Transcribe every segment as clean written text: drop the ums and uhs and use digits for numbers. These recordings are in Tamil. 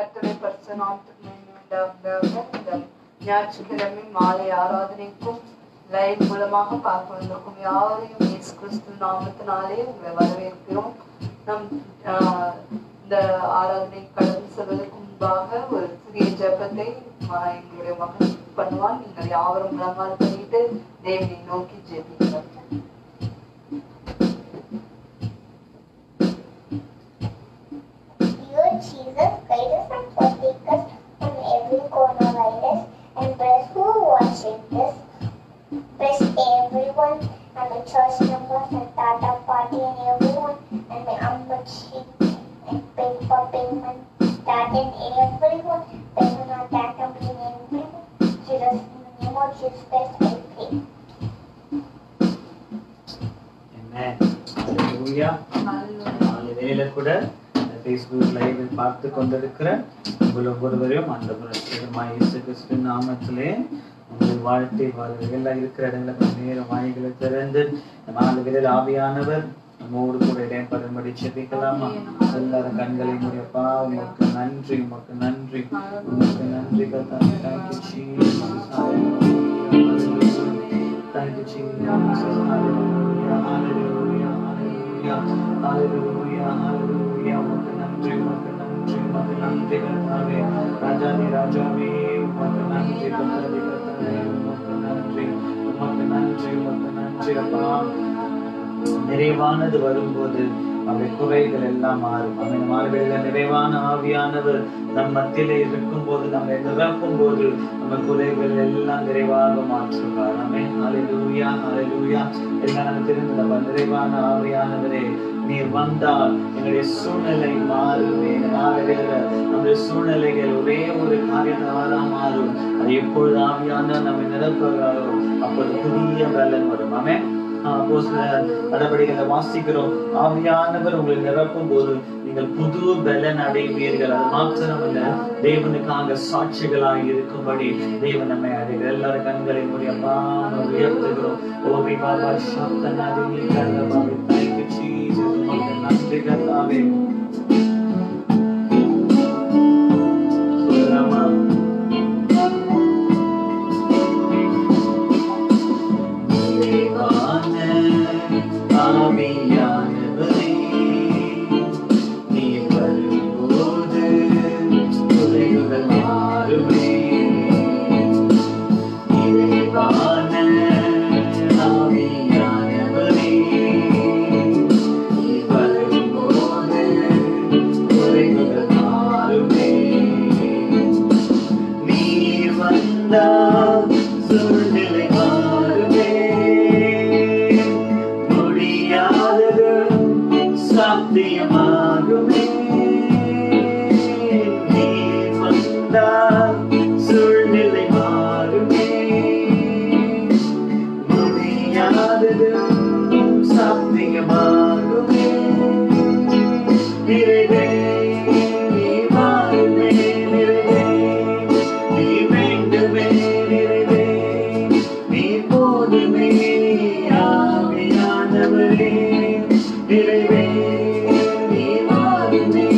கர்த்தருடைய பரிசுத்த நாமத்துக்கு மகிமை உண்டாவதாக. இந்த ஞாயிற்றுக்கிழமை மாலை ஆராதனைக்கும் லைவ் மூலமாக பார்க்க வந்திருக்கும் யாரையும் இயேசு கிறிஸ்து நாமத்தினாலே உங்களை வரவேற்கிறோம். நம் இந்த ஆராதனை கடந்து செல்வதற்கு முன்பாக ஒரு சிறிய ஜெபத்தை எங்களுடைய மகன் பண்ணுவான். நீங்கள் யாவரும் முழங்கால் பண்ணிட்டு தேவனை நோக்கி ஜெபிக்கிறோம். Jesus, guide us and protect us from every coronavirus, and bless who are watching this. Bless everyone and the church members and Tata party and everyone, and my Ambachi and pay for payment start and everyone. Payment on Tata and everyone. Jesus, in the name of Jesus Christ, I pray. Amen. Hallelujah. Hallelujah. கூட Facebook லைவில் பார்த்து கொண்டிருக்கிற உங்கள் ஒவ்வொருவரையும் அந்த இயேசு கிறிஸ்துவின் நாமத்திலே உங்கள் வாழ்த்தை எல்லாம் இருக்கிற இடங்களுக்கு நேர வாய்களை திறந்து நாலு பேரில் ஆவியானவர் நம்மோடு கூட இடைப்படும்படி செபிக்கலாமா? எல்லாரும் கண்களை முடியப்பா. உமக்கு நன்றி, உமக்கு நன்றி, உமக்கு நன்றி. Thank you Jesus. Thank you Jesus. Hallelujah. Hallelujah. Hallelujah. Hallelujah. Hallelujah. உமக்கு நன்றி, உமக்கு நன்றி, உமக்கு நன்றி கர்த்தாவே. ராஜாவே, ராஜாவே, உமக்கு நன்றி கர்த்தாவே, கர்த்தாவே, உமக்கு நன்றி, உமக்கு நன்றி, உமக்கு நன்றி அப்பா. நிறைவானது வரும்போது அவை குறைகள் எல்லாம் மாறும். அவன் மாறுவதில்லை. நிறைவான ஆவியானவர் நம் மத்தியிலே இருக்கும் போது, நம்மை நிரப்பும் போது நம்ம குறைகள் எல்லாம் நிறைவாக மாற்றுவார். ஆமென். ஹல்லேலூயா. ஹல்லேலூயா. எல்லாம் நமக்கு தெரிந்த நிறைவான ஆவியானவரே, நீர் வந்தால் எங்களுடைய சூழ்நிலை மாறுமே. நம்முடைய சூழ்நிலைகள் ஒரே ஒரு காரியத்தால மாறும். அது எப்பொழுது ஆவியானவர் நம்மை நிரப்புகிறாரோ அப்பொழுது புதிய பலன் வரும். ஆமென். நடவடிக்கைகளை வாசிக்கிறோம். ஆவியானவர் உங்களை நிரப்பும் போது நீங்கள் புது பலன் அடைவீர்கள். அது மாத்திரமல்ல, தேவனுக்காக சாட்சிகளாக இருக்கும்படி தேவன் நம்மை அடைகிறார். எல்லாரும் கண்களை முடியப்பா உயர்த்துகிறோம். ஓவி பாபா சாப்தனாதி கர்த்தபாவே. Thank you Jesus. உமக்கு நன்றி கர்த்தாவே. சொல்லலாமா? ஆவியானவரே, நீ வரும்போது குறைகள் மாறுமே. நிறைவான ஆவியானவரே, நீ வரும்போது குறைகள் மாறுமே. நீர் வந்தால் சூழ்நிலை மாறுமே. சாத்தியமாகுமே. நீர் வந்தால் சூழ்நிலை மாறுமே. முடியாதது சாத்தியமாகுமே. நிறைவே நீ மாறுமே. நிறைவே நீ வேண்டுமே. நிறைவே நீ போதுமே. ஆவியானவரே, நிறைவே நீ மாறுமே.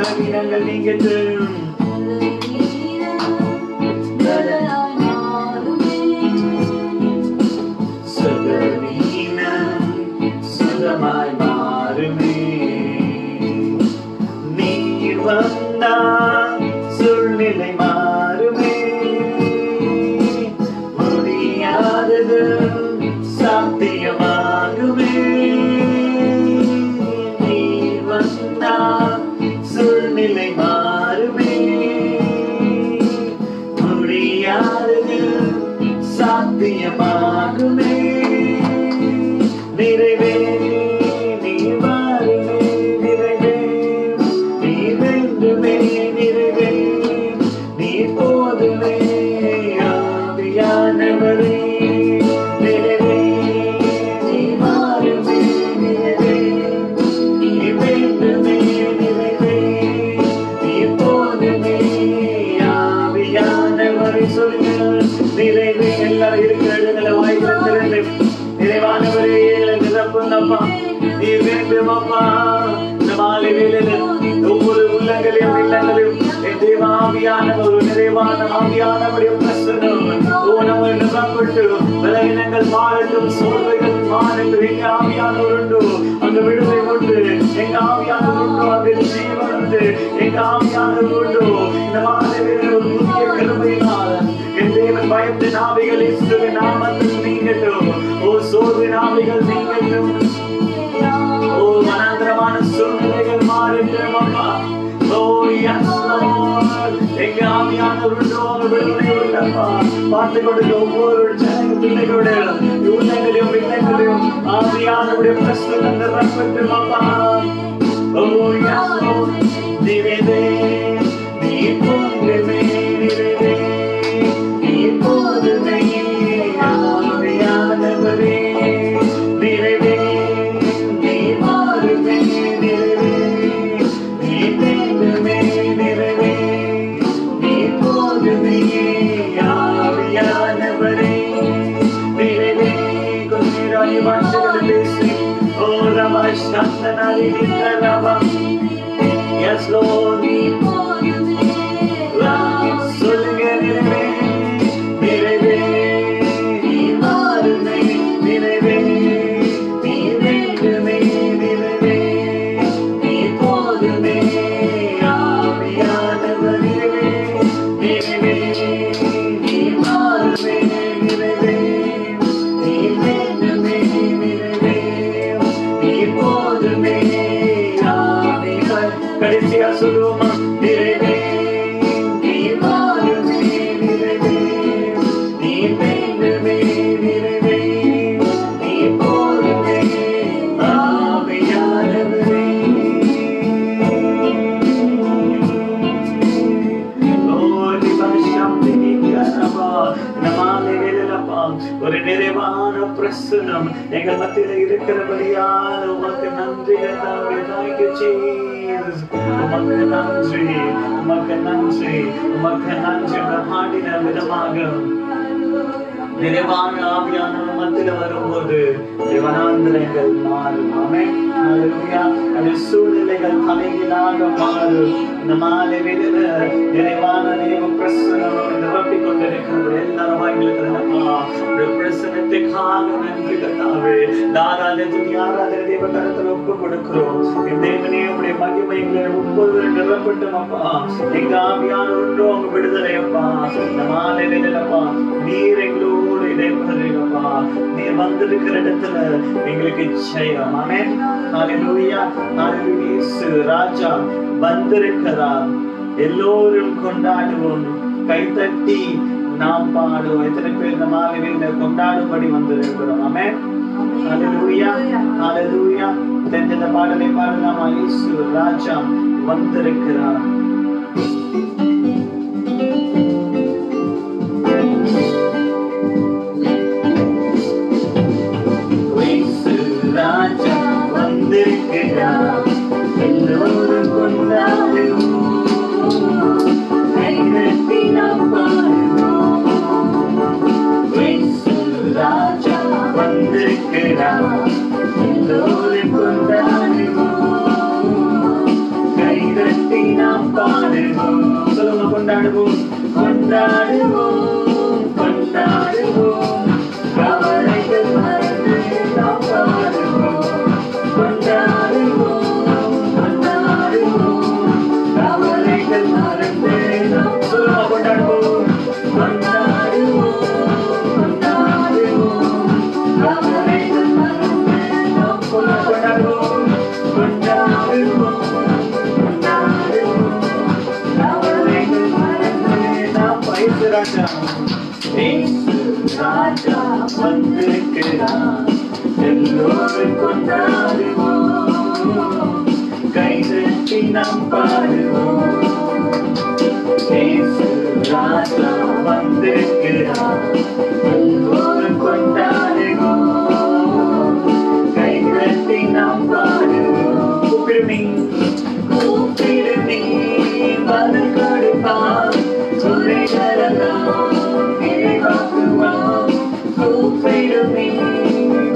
பலவீனங்கள் நீங்கட்டும். சுகவீனம் சுகமாய் மாறுமே. நீர் வந்தால் சூழ்நிலை மாறுமே. முடியாதது சாத்தியமாகுமே. நீர் வந்தால் சூழ்நிலை மாறுமே. முடியாதது சாத்தியமாகுமே. நிறைவே நீ மாறுமே. நிறைவே நீ வென்றுமே. நிறைவே நீ போதுமே. ஆவியானவரே நிறைவே நீ மாறுமே. நிறைவே நீ வென்றுமே. நிறைவே நீ போதுமே. ஆவியானவரே சொல்லுங்கள். நிறைவே எல்லாரும் இருக்கிற இடங்களை வாய்கள் திறந்து நிறைவானவரே நிரப்புங்கப்பா. நீ வேண்டும் அப்பா. இந்த மாலை வேளையில ஒவ்வொரு உள்ளங்களையும் இல்லங்களையும் என் தேவாவியானவர் ஒரு நிறைவான ஆவியானவருடைய பிரசன்னம் நம்ம நிரப்பட்டு பலவீனங்கள் மாறட்டும். சோர்வைகள் மாறட்டும். எங்க ஆவியானவர் உண்டு அங்க விடுதலை உண்டு. எங்க ஆவியானவர் உண்டு அங்க ஜீவன் உண்டு. எங்க ஆவியானவர் உண்டு. இந்த மாலை வேளையில ஒரு புதிய கிருபையினால் என் தேவன் பயத்தின் ஆவிகள் இயேசுவின் நாமத்தில் நீங்கட்டும். ஓ சோர்வின் ஆவிகள் நீங்கட்டும். ஓ மனாந்தரமான சூழ்நிலைகள் மாறட்டும் அப்பா. ஓ எஸ் லார்ட். எங்க ஆவியானவர் விடுதலை உள்ளப்பா. பார்த்து கொடுக்க ஒவ்வொரு பிள்ளைகளுடைய உள்ளங்களையும் பிள்ளைகளையும் ஆவியானவருடைய பிரசன்னம் நிரப்பட்டும் அப்பா. ஓ எஸ் லார்ட். நிறைவே நீ போதுமே. நிறைவே நீ போதுமே. ஆவியானவரே நிறைவே நீ மாறுமே. நிறைவே நீ வேண்டுமே. நிறைவே நீ போதுமே. ஆவியானவரே நிறைவே கொஞ்சம் பாஷைகளை பேசி ஓ ரமா சந்தனாரி ரமா. Yes Lord. சொல்லுங்க. நிறைவே நிறைவே நீ மாறுமே. நிறைவே நீ வேண்டுமே. நிறைவே நீ போதுமே. ஆவியானவரே நிறைவே நீ மாறுமே. நிறைவே நீ வேண்டுமே. நிறைவே நீ போதுமே. ஆவியானவரே கடைசியா சொல்லுவோமா. நிறைவே நீ மாறுமே. நிறைவே நீ வேண்டுமே. நிறைவே நீ போதுமே. ஆவியானவரே ஒரு நிறைவான பிரசனம் எங்கள் மத்தியில இருக்கிறபடியால் உமக்கு நன்றி. உமக்கு நன்றி. உமக்கு நன்றி. உமக்கு நன்றி. பாடின விதமாக நிறைவான ஆவியானவர் மத்தியில வரும்போது வனாந்திரங்கள் மாறும். ஆமென். ஹல்லேலூயா. அந்த சூழ்நிலைகள் தலைகீழாக மாறும். இந்த மாலை வேளையில நிறைவான தேவ பிரசன்னம் நிரப்பிக் கொண்டிருக்கிறது. எல்லாரும் வாய்களுக்கு பிரசனத்துக்காக நன்றி கர்த்தாவே. ஆராதனை தேவ கரத்தில் ஒப்பு கொடுக்கிறோம். தேவனே உடைய மகிமைகளை ஒவ்வொரு நிரப்பட்டும் அப்பா. எங்க ஆவியானவரோ உங்க விடுதலை அப்பா. இந்த மாலை வேளையிலப்பா நீர் எங்களோடு இடைப்படுறீங்கப்பா. நீர் வந்திருக்கிற இடத்துல எங்களுக்கு ஜெயம். ஆமென். ஹல்லேலூயா. ஹல்லேலூயா. இயேசு ராஜா வந்திருக்கிறார். எல்லோரும் கொண்டாடுவோம். கைதட்டி நாம் பாடுவோம். எத்தனை பேர் இந்த மாலையில கொண்டாடும்படி வந்திருக்கிறோம். ஆமென். ஹல்லேலூயா. ஹல்லேலூயா. இந்த பாடலை பாடலாமா. இயேசு ராஜா வந்திருக்கிறார். ராஜா வந்திருக்கிறார். எல்லோரும் கொண்டாடுவோம். கைதட்டி நாம் பாடுவோம். ராஜா வந்திருக்கிறார். எல்லோரும் கொண்டாடுவோம். கைதட்டி வந்திருக்கிறார். எல்லோரும் கொண்டாடுவோம், கைதட்டி நாம் பாடுவோம். இயேசு ராஜா வந்திருக்கிறார். எல்லோரும் கொண்டாடுவோம், கைதட்டி நாம் பாடுவோம். கூப்பிடுமே கூப்பிடுமே பதில் கொடுப்பார், குறைகளெல்லாம் நிறைவாக்குவார். கூப்பிடுமே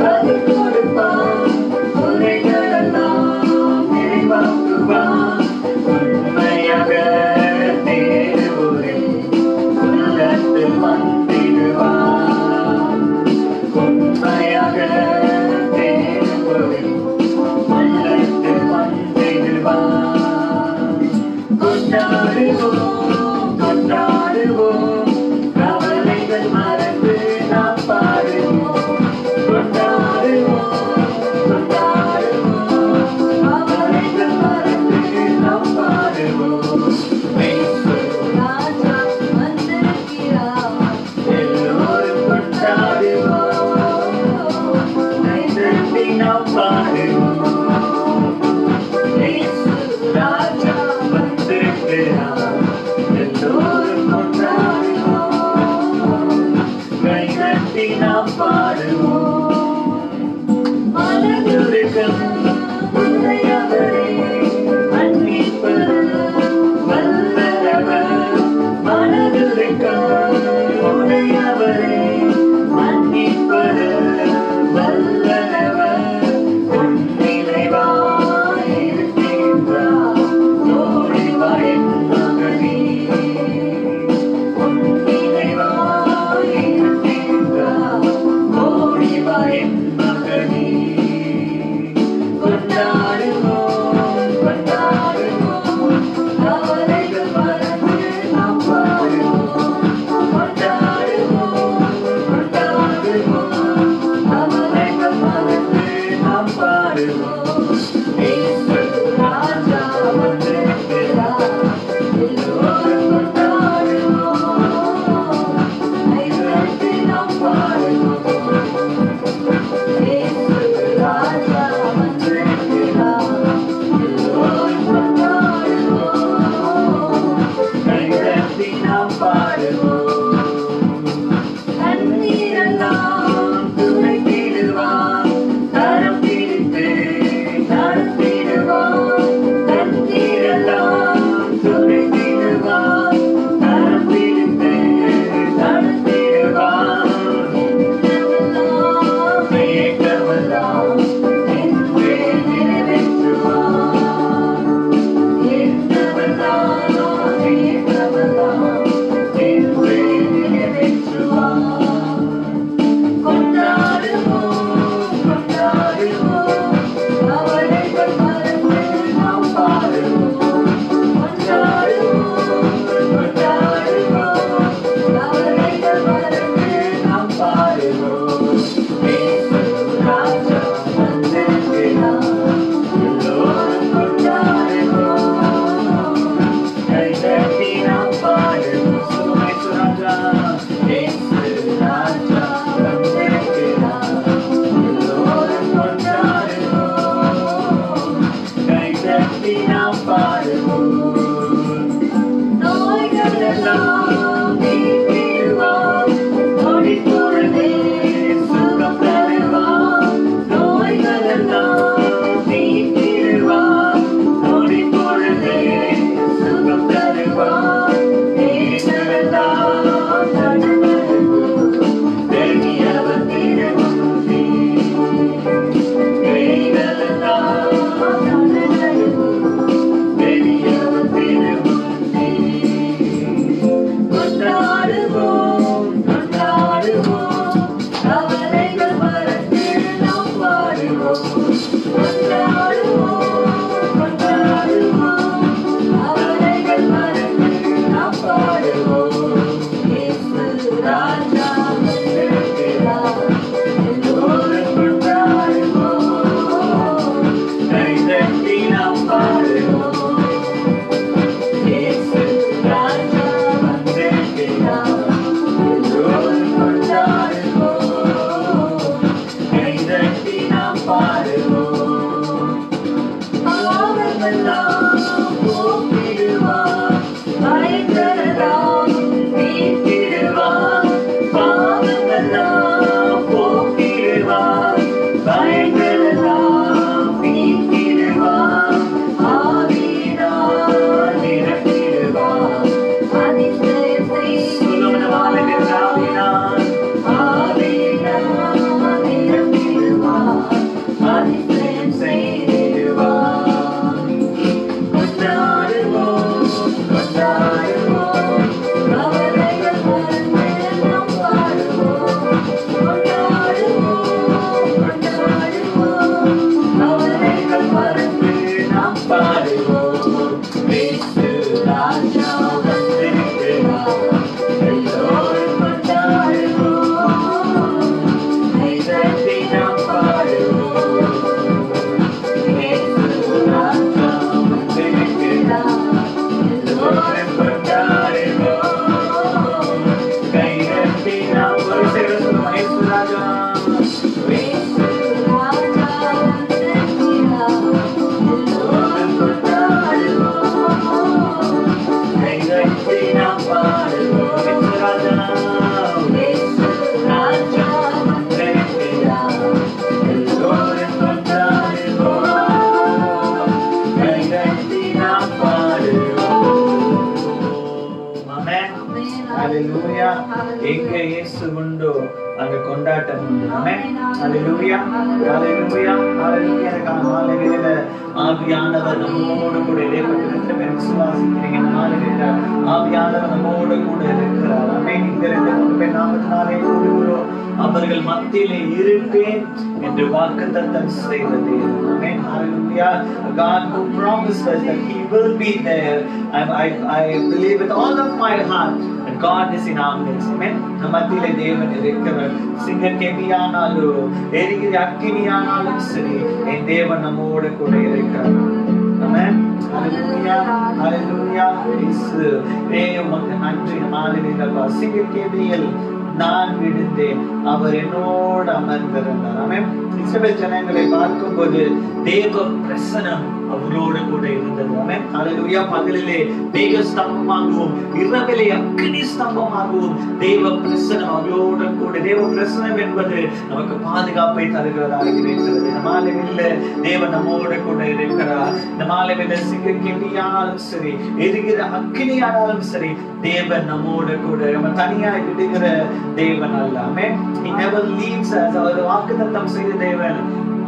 பதில் கொடுப்பார், குறைகளெல்லாம் நிறைவாக்குவார். உண்மையாக தேடுவோரே உள்ளத்தில் வந்திடுவார். உண்மையாக தேடுவோரே உள்ளத்தில் வந்திடுவார். கொண்டாடுவோம் கொண்டாடுவோம், கவலைகள் மறந்து நாம் பாடுவோம். கொண்டாடுவோம் கொண்டாடுவோம், கவலைகள் மறந்து நாம் பாடுவோம். இயேசு ராஜா வந்திருக்கிறார். எல்லோரும் கொண்டாடுவோம், கைதட்டி நாம் பாடுவோம். இயேசு ராஜா வந்திருக்கிறார். எல்லோரும் கொண்டாடுவோம், கைதட்டி நாம் பாடுவோம். மனதுருக்கம் உடையவரே, மன்னிப்பது வல்லவர். மனதுருக்கம் உடையவரே, மன்னிப்பது வல்லவர். உன்னிறைவாய் இருக்கின்றார், ஓடி வா என் மகனே. உன்னிறைவாய் இருக்கின்றார், ஓடி வா என் மகனே. கொண்டாடுவோம் எங்க இயேசு உண்டோ அங்க கொண்டாட்டம் உண்டு. ஆமென். ஹalleluya ஹalleluya ஹalleluya. காலையில ஆவியானவர் நம்மோடு கூட இடைப்பட்டிருக்கிற விசுவாசிக்கிறீங்க. நாளையில ஆவியானவர் நம்மோடு கூட இருக்கிறார். ஆமென். இந்த 2-3 நாமத்தினாலே கூடுகிறோம். அவர்கள் மத்தியிலே இருப்பேன் என்று வாக்குத்தத்தம் செய்த தேவன். ஆமென். ஹalleluya. God who promised us that he will be there. I believe with all of my heart that God is in our midst. Amen. நம்மத்திலே தேவன் இருக்கிறார். சிங்கக்கேபியானாலும் எரிகிற அக்கினியானாலும் சரி, என் தேவன் நம்மோடு கூட இருக்கிறார். ஆமென். ஹalleluya ஹalleluya. இயேசு உமக்கு நன்றி. மாலையில சிங்கக்கேபியில் நான் விழுந்தேன், அவர் என்னோடு அமர்ந்திருந்தார். ஆமென். இஸ்ரவேல் ஜனங்களை பார்க்கும்போது தேவ பிரசனம் அவர்களோடு கூட இருந்தது. ஆமென். ஹalleluya. பகலிலே மேக ஸ்தம்பமாகவும் இரவிலே அக்கினி ஸ்தம்பமாகவும் தேவ பிரசனம் அவர்களோடு கூட. தேவ பிரசனம் என்பது நமக்கு பாதுகாப்பை தருகிறதாக இருக்கிறது. நம்மாலே தேவன் நம்மோடு கூட இருக்கிறார். நம்மாலே சிங்கக்கேபியானாலும் சரி, எரிகிற அக்கினியானாலும் சரி, தேவன் நம்மோடு கூட. நம்ம தனியாய் விடுகிற தேவன் அல்ல. ஆமென். He never leaves us. அவர் வாக்குத்தத்தம் செய்த தேவன்,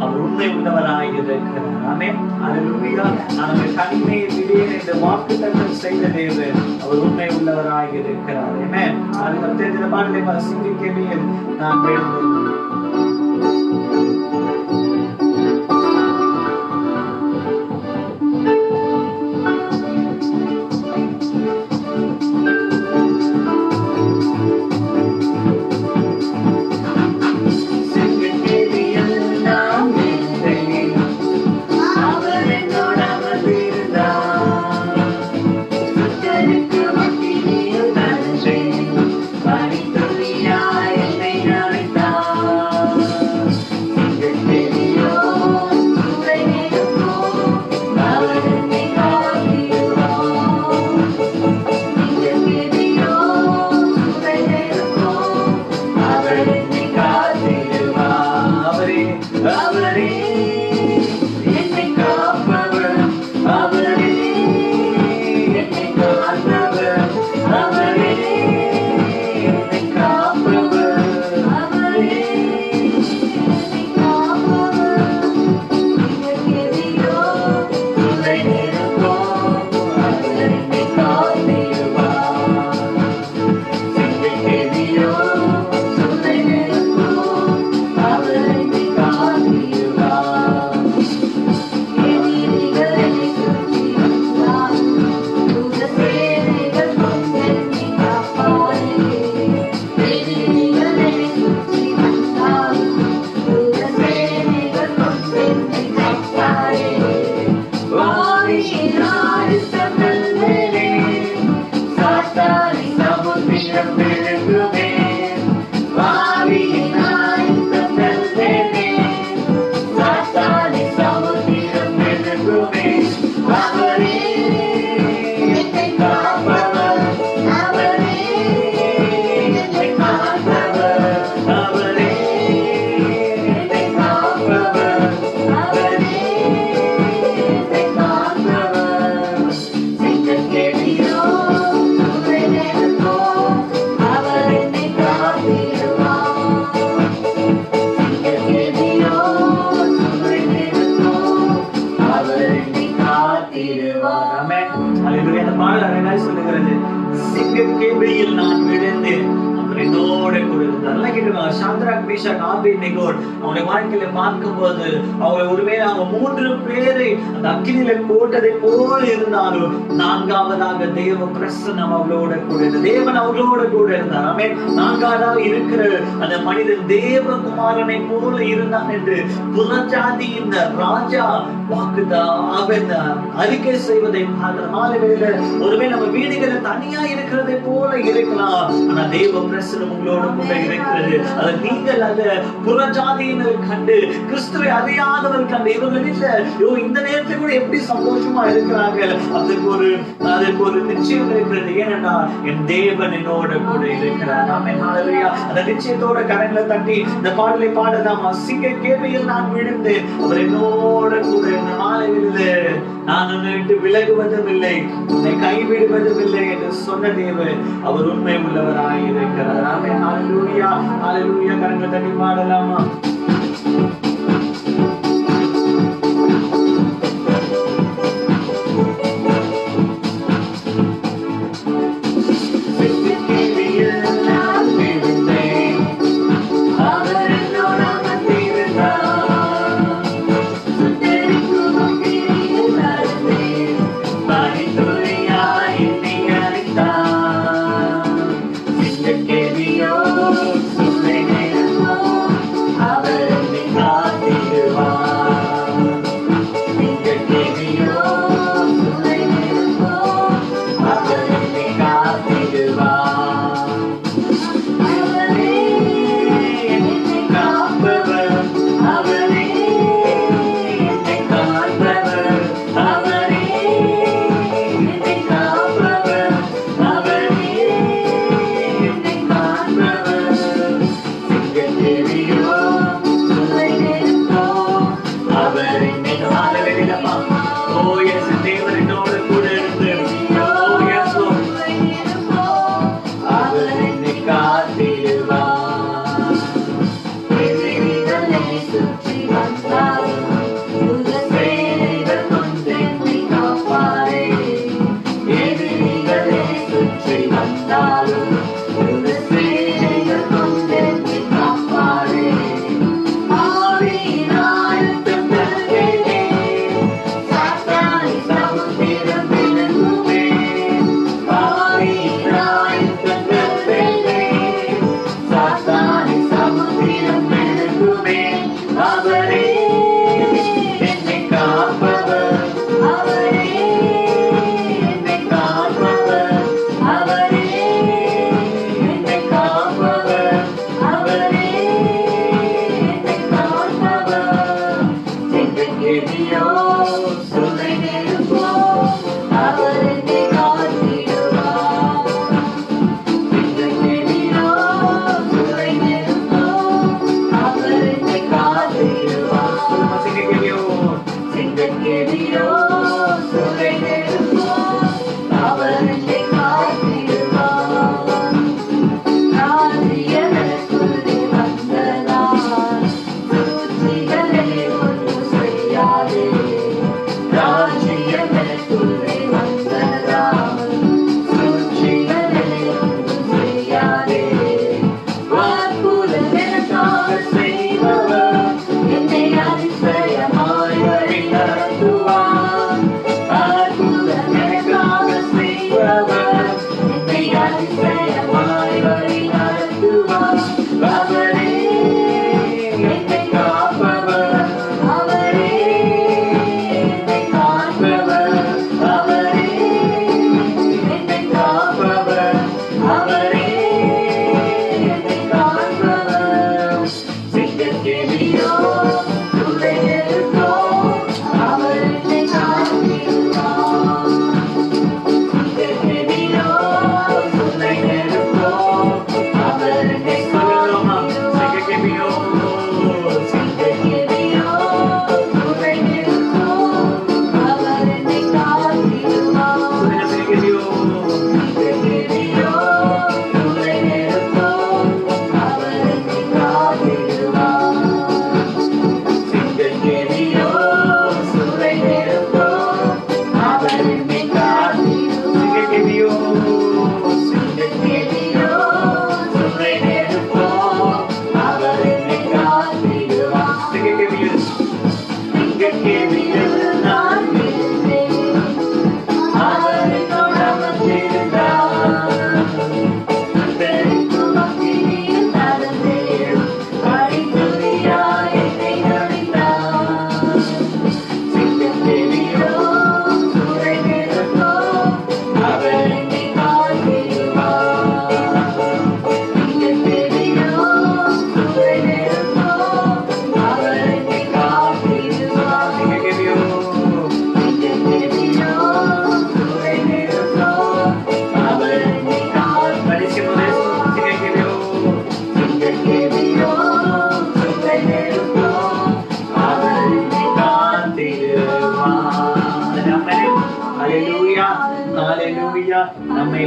அவர் உண்மை உள்ளவராய் இருக்கிறார். ஆமென். ஹalleluya. நான் தனிமையை விடேன் என்று வாக்குத்தத்தம் செய்த தேவன், அவர் உண்மை உள்ளவராய் இருக்கிறார். ஆமென். அதுக்கு தெரிந்த பாடலை வாசிக்கிறேன். நான் வேண்டுகிறேன். Now மேஷாக் ஆபேத்நேகோ அவங்களுடைய வாழ்க்கையில பார்க்கும்போது அவங்க ஒருவேளை அவங்க 3 பேரை அந்த அக்கினியில போட்டதை போல இருந்தாலும் 4வதாக தேவ பிரசன்னம் அவளோட கூட இருந்தது. தேவன் அவளோட கூட இருந்தார். ஆமென். 4வதாக இருக்கிற அந்த மனிதன் தேவகுமாரனை போல இருந்தான் என்று புறஜாதியின் ராஜா அவன் அறிக்கை செய்வதை ஒருவேளை நம்ம வீடுகளை தனியா இருக்கிறதை போல இருக்கலாம். ஆனா தேவ பிரசனம் உங்களோட கூட இருக்கிறது. அதை நீங்கள் அந்த புறஜாதியினர் கண்டு கிறிஸ்துவை அறியாதவர் கண்டு இவர்கள் இந்த நேரத்தில் கூட எப்படி சந்தோஷமா இருக்கிறாங்க, அதற்கு ஒரு நிச்சயம் இருக்கிறது. ஏனென்றா என் தேவன் என்னோட கூட இருக்கிறார். அந்த நிச்சயத்தோட கரங்களை தட்டி இந்த பாடலை பாடலாமா? சிங்க கேள்வியில் நான் விழுந்தேன், அவர் என்னோட கூட இந்த மாலையிலிருந்து நான் உன்னை விட்டு விலகுவதும் இல்லை, உன்னை கைவிடுவதும் இல்லை என்று சொன்ன தேவன் அவர் உண்மை உள்ளவராய் இருக்கிறார். ஆமென். ஹல்லேலூயா, ஹல்லேலூயா. கரங்களை தட்டி பாடலாமா?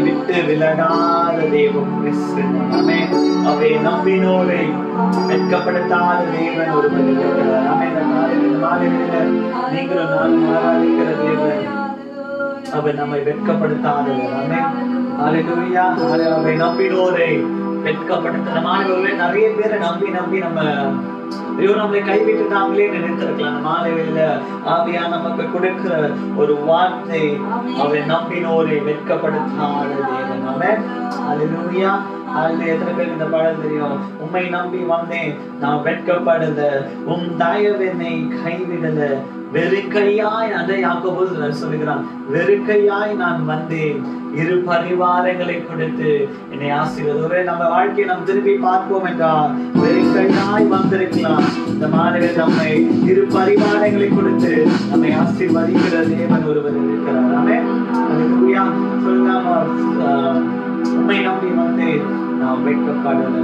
விட்டு விலகாத தேவன். ஆமென். அவரை நம்பினோரை வெட்கப்படுத்தாத தேவன் ஒருவர் இருக்கிறார். ஆமென். இந்த மாலையில நீங்களும் நானும் ஆராதிக்கிற தேவன் அவர் நம்மை வெட்கப்படுத்தாதவர். ஆமென். ஹல்லேலூயா. அவரை நம்பினோரை வெட்கப்படுத்த மாணவர்களே, நிறைய பேரை நம்பி நம்ம ஐயோ நம்மளை கைவிட்டுட்டாங்களே நினைத்திருக்கலாம். அந்த மாலையில ஆவியான நமக்கு கொடுக்கிற ஒரு வார்த்தை, அவரை நம்பினோரை வெட்கப்படுத்தாத தேவன். ஆமென். ஹல்லேலூயா. அதுல எத்தனை பேருக்கு இந்த பாடல் தெரியும்? உம்மை நம்பி வந்தேன், நான் வெட்கப்படல, உம் தயவு என்னை கைவிடல, வெறுக்கையாய், அதை யாக்கோபு சொல்லுகிறான், வெறுக்கையாய் நான் வந்தேன், இரு பரிவாரங்களை கொடுத்து என்னை ஆசீர்வதிக்கிறே. நம்ம வாழ்க்கையை நாம் திருப்பி பார்ப்போம் என்றால் வெறுக்கையாய் வந்திருக்கலாம். இந்த மாணவர் நம்மை இரு பரிவாரங்களை கொடுத்து நம்மை ஆசீர்வதிக்கிற தேவன் ஒருவர் இருக்கிறார். ஆமென். ஹல்லேலூயா. சொல்லலாமா? உம்மை நம்பி வந்து நாம் வெட்கப்படல.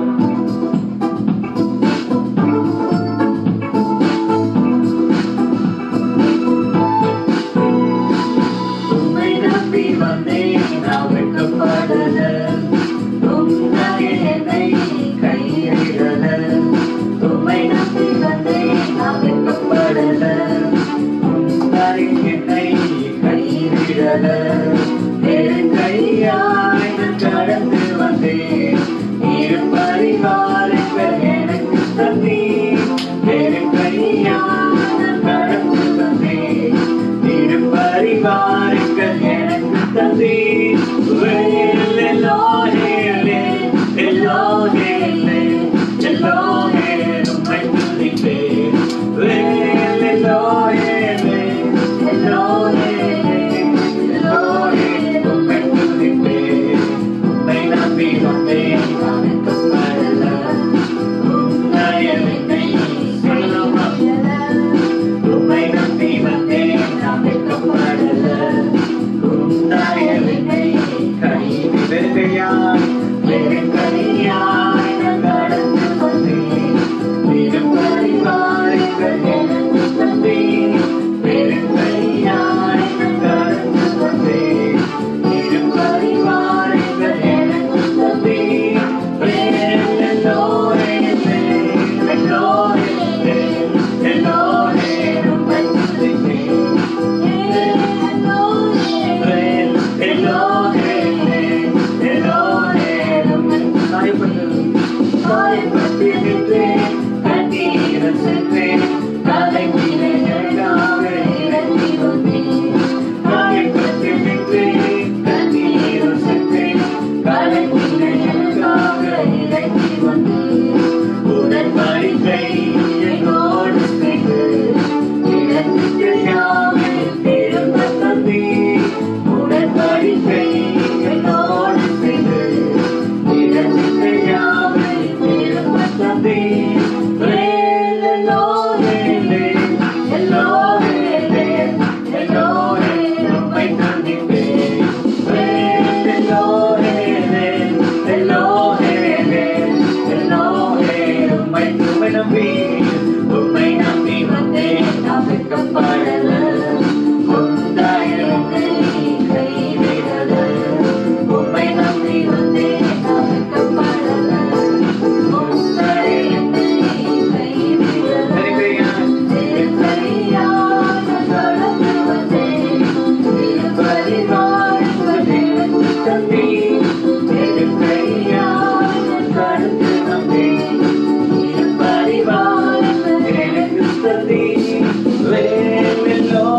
Let me know.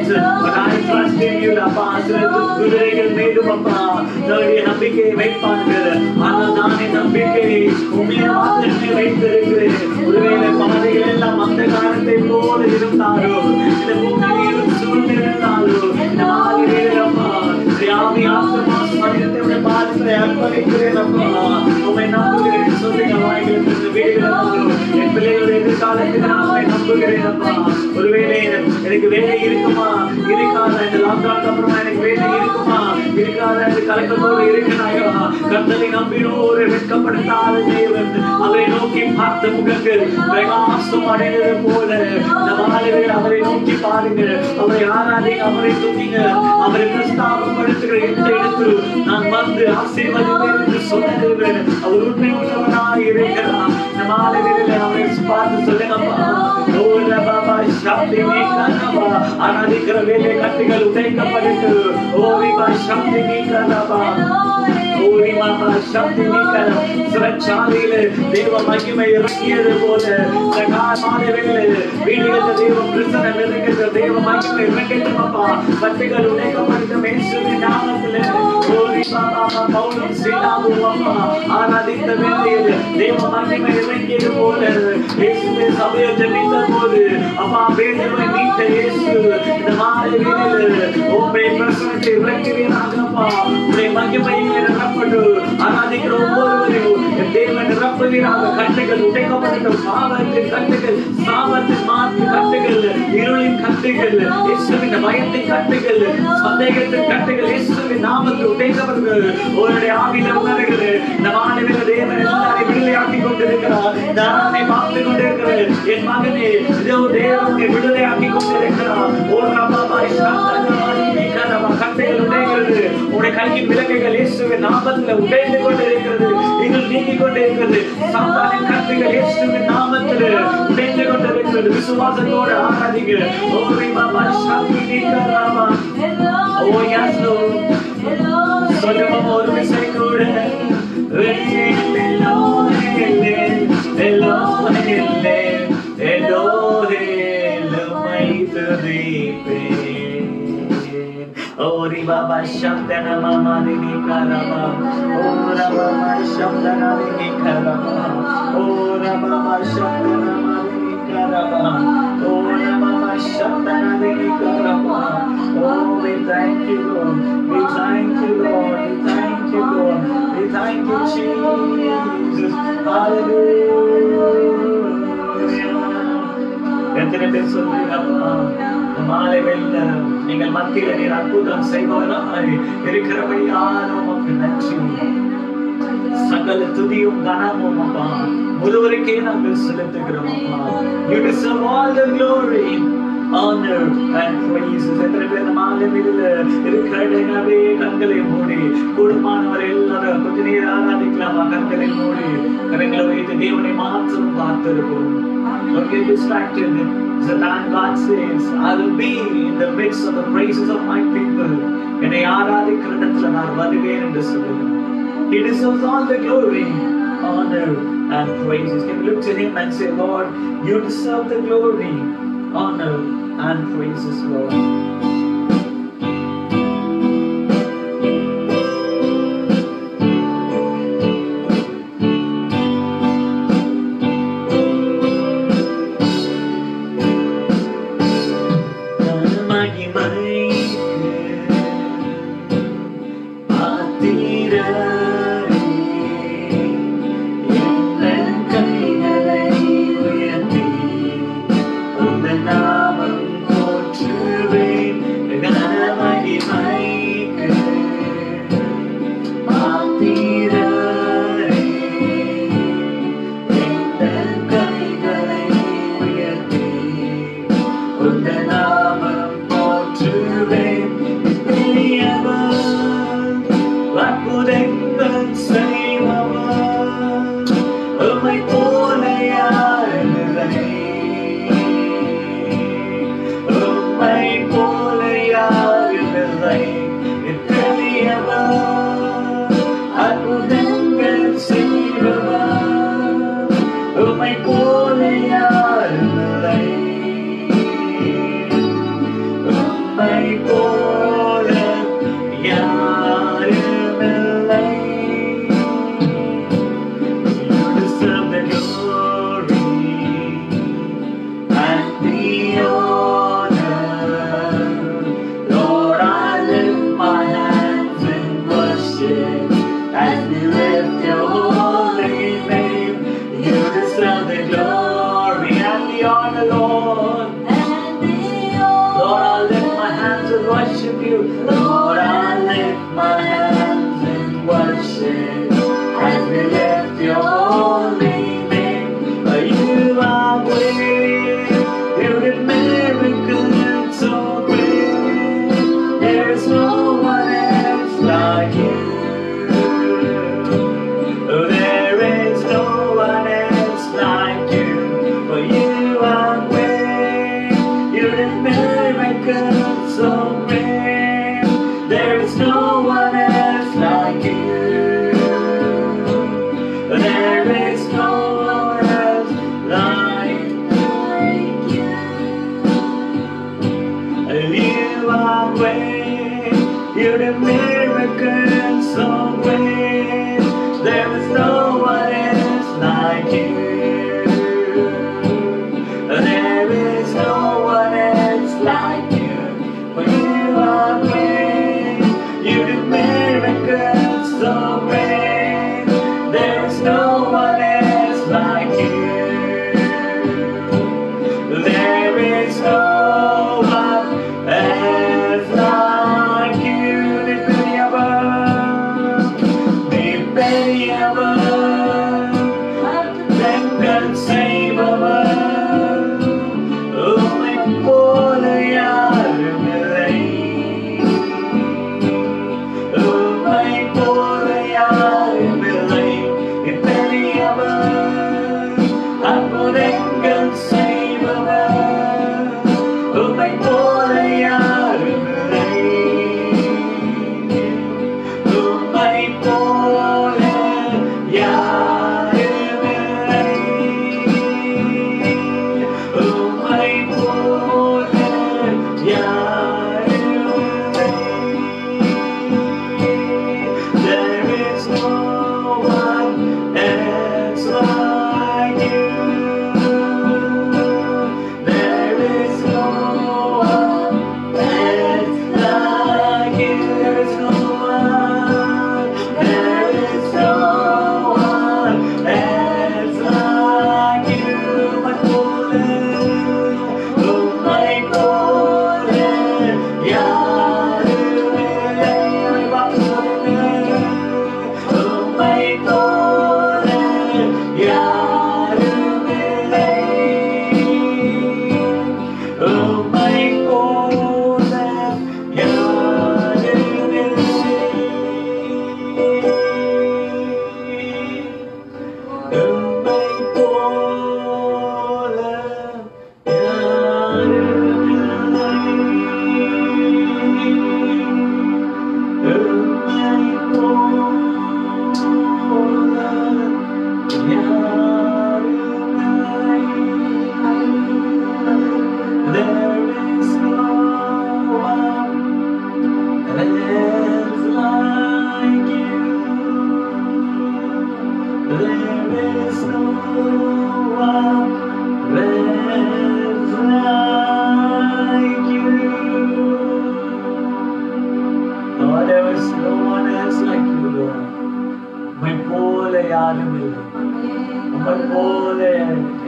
Jesus, but I trust in you, அப்பா. சில குதிரைகள் மேலும் அப்பா தன்னுடைய நம்பிக்கையை வைப்பார்கள். ஆனால் நான் என் நம்பிக்கையை உண்மையை மாத்திரமே வைத்திருக்கிறேன். ஒருவேளை பாதைகள் எல்லாம் அந்த காலத்தை போல இருந்தாலும், இந்த பூமியில் சூழ்ந்திருந்தாலும், இந்த மாலையில் அப்பா யாவி ஆத்மா மனிதனுடைய பாதத்தை அர்ப்பணிக்கிறேன் அப்பா. உம்மை நம்புகிறேன். சொல்லுங்க வாய்களுக்கு வீடுகள் என் பிள்ளைகளுடைய எதிர்காலத்தில் நான் நம்புகிறேன் அப்பா. ஒருவேளை எனக்கு வேலை இருக்குமா இருக்காதா, இந்த லாக்டவுன் அப்புறமா எனக்கு வேலை இருக்குமா இருக்காதா என்று கலக்கத்தோடு இருக்கிறாயா? கர்த்தரை நம்பினோர் வெட்கப்படுத்தாத தேவன், அவரை நோக்கி பார்த்த முகங்கள் பிரகாசம் அடைந்தது போல இந்த மாலையில் அவரை நோக்கி பாருங்கள், அவரை ஆராதிங்க, அவரை துதிங்க, அவரை பிரஸ்தாபப்படுத்துகிற எந்த இடத்தில் நான் வந்து ஆசீர்வதிப்பேன் என்று சொன்னது அவர் உண்மை உள்ளவனாய் இருக்கிறார். இந்த மாலையில் அவரை பார்த்து சொல்லுங்கப்பா. ஆராதிக்கிற வேலை கட்டுகள் உடைக்கப்பட்டு சக்தி நீக்கிறப்பா. சிறைச்சாலையிலே தேவ மகிமை இறங்கியது போல வீடுகளில் தேவ பிரசனம் இருக்கிற தேவ மகிமை இறங்கிட்டப்பா. கட்டுகள் உடைக்கப்பட்டு இயேசுவின் நாமத்திலே பவுலும் சீலாவும் அப்பா ஆராதித்த வேளையில் தேவ மகிமை இறங்கியது போல இயேசுவே சபையை ஜெபித்த போது அப்பா பேதுருவை மீட்ட இயேசு இந்த மாலை வேளையில் உம்மை பிரசனத்தை இறங்குவீராகப்பா. உம்முடைய மகிமை நிரப்பட்டு ஆராதிக்கிற ஒவ்வொருவரையும் தேவன் நிரப்புவீராக. கட்டுகள் உடைக்கப்படட்டும். பாவத்தின் கட்டுகள், சாபத்தின் மாற்று கட்டுகள், இருளின் கட்டுகள், இயேசுவின் பயத்தின் கட்டுகள், சந்தேகத்தின் கட்டுகள் இயேசுவின் நாமத்தில் உடைக்கப்பட்டு உங்களுடைய ஆவியில உணர்கிறது. இந்த மாணவர்கள் தேவன் எல்லாரையும் விடுதலையாக்கி கொண்டிருக்கிறார். தாரானை பார்த்து கொண்டிருக்கிறது. என் மகனே இதோ தேவனை விடுதலையாக்கி கொண்டிருக்கிறார். கட்டைகள் உடைகிறது. உடைய கல்வியின் விலங்குகள் இயேசுவின் நாமத்தில் உடைந்து கொண்டிருக்கிறது. நீங்கள் நீங்கிக் கொண்டிருக்கிறது. சாத்தானின் கட்டுகள் இயேசுவின் நாமத்தில் உடைந்து கொண்டிருக்கிறது. விசுவாசத்தோடு ஆராதிங்க. ஓரி பாபா சக்தி நீக்கராமா. ஓ yes Lord. சொல்லுவோம் ஒரு விசை கூட. Ori Baba Shabdana Mama Dini Karama, Ora Mama Shabdana Dini Karama, Ora Mama Shabdana Dini Karama, Ora Mama Shabdana Dini Karama. Oh, we thank you, Lord. We thank you, Lord. We thank you, Lord. We thank you, Jesus. Hallelujah. எத்தனை பேர் சொல்றீங்கப்பா மாலை வெள்ள நீங்கள் மத்தியில நீர் அற்புதம் செய்பவராய் இருக்கிறபடியால் உமக்கு நன்றி. சகல துதியும் கனமும் அப்பா ஒருவருக்கே நாங்கள் செலுத்துகிறோம் அப்பா. You deserve all the glory, honor and praise. எத்தனை பேர் மாலை வெள்ள இருக்கிற கண்களை மூடி கூடுமானவர் எல்லாரும் கொஞ்ச நேரம் ஆராதிக்கலாமா? கண்களை மூடி கண்களை வைத்து தேவனை மாத்திரம் பார்த்திருப்போம். Don't get distracted. The time God says, I will be in the midst of the praises of my people. என்னை ஆராதிக்கிற இடத்துல நான் வருவேன் என்று சொல்லுவேன். He deserves all the glory, honor and praises. Can you look to him and say, Lord, you deserve the glory, honor and praises, Lord. deserve the glory and the honor, Lord. Lord, I lift my hands and worship you. Lord, I lift my hands and worship as we lift your holy name. For you are great, you did miracles so great. There is no one else like you. There is no one else like you. For you are great, you did miracles so great. There is no one else like you. There is no one else like you. You are great, you did miracles so great. There is no one else like you. There is no one else like you. For you are great, you do miracles so great. There is no one else like you. There is no one else like you. The penny above, then can save above. Oh, my poor yar, oh, my poor yar, the penny above, I'm going to save above. Oh, my poor yar, oh, my poor yar, oh, my poor yar. There is no one else like you. There is no one else like you. There is no one. There is no one else like you. My golden, oh my golden, yeah, oh my golden, yeah, oh my golden,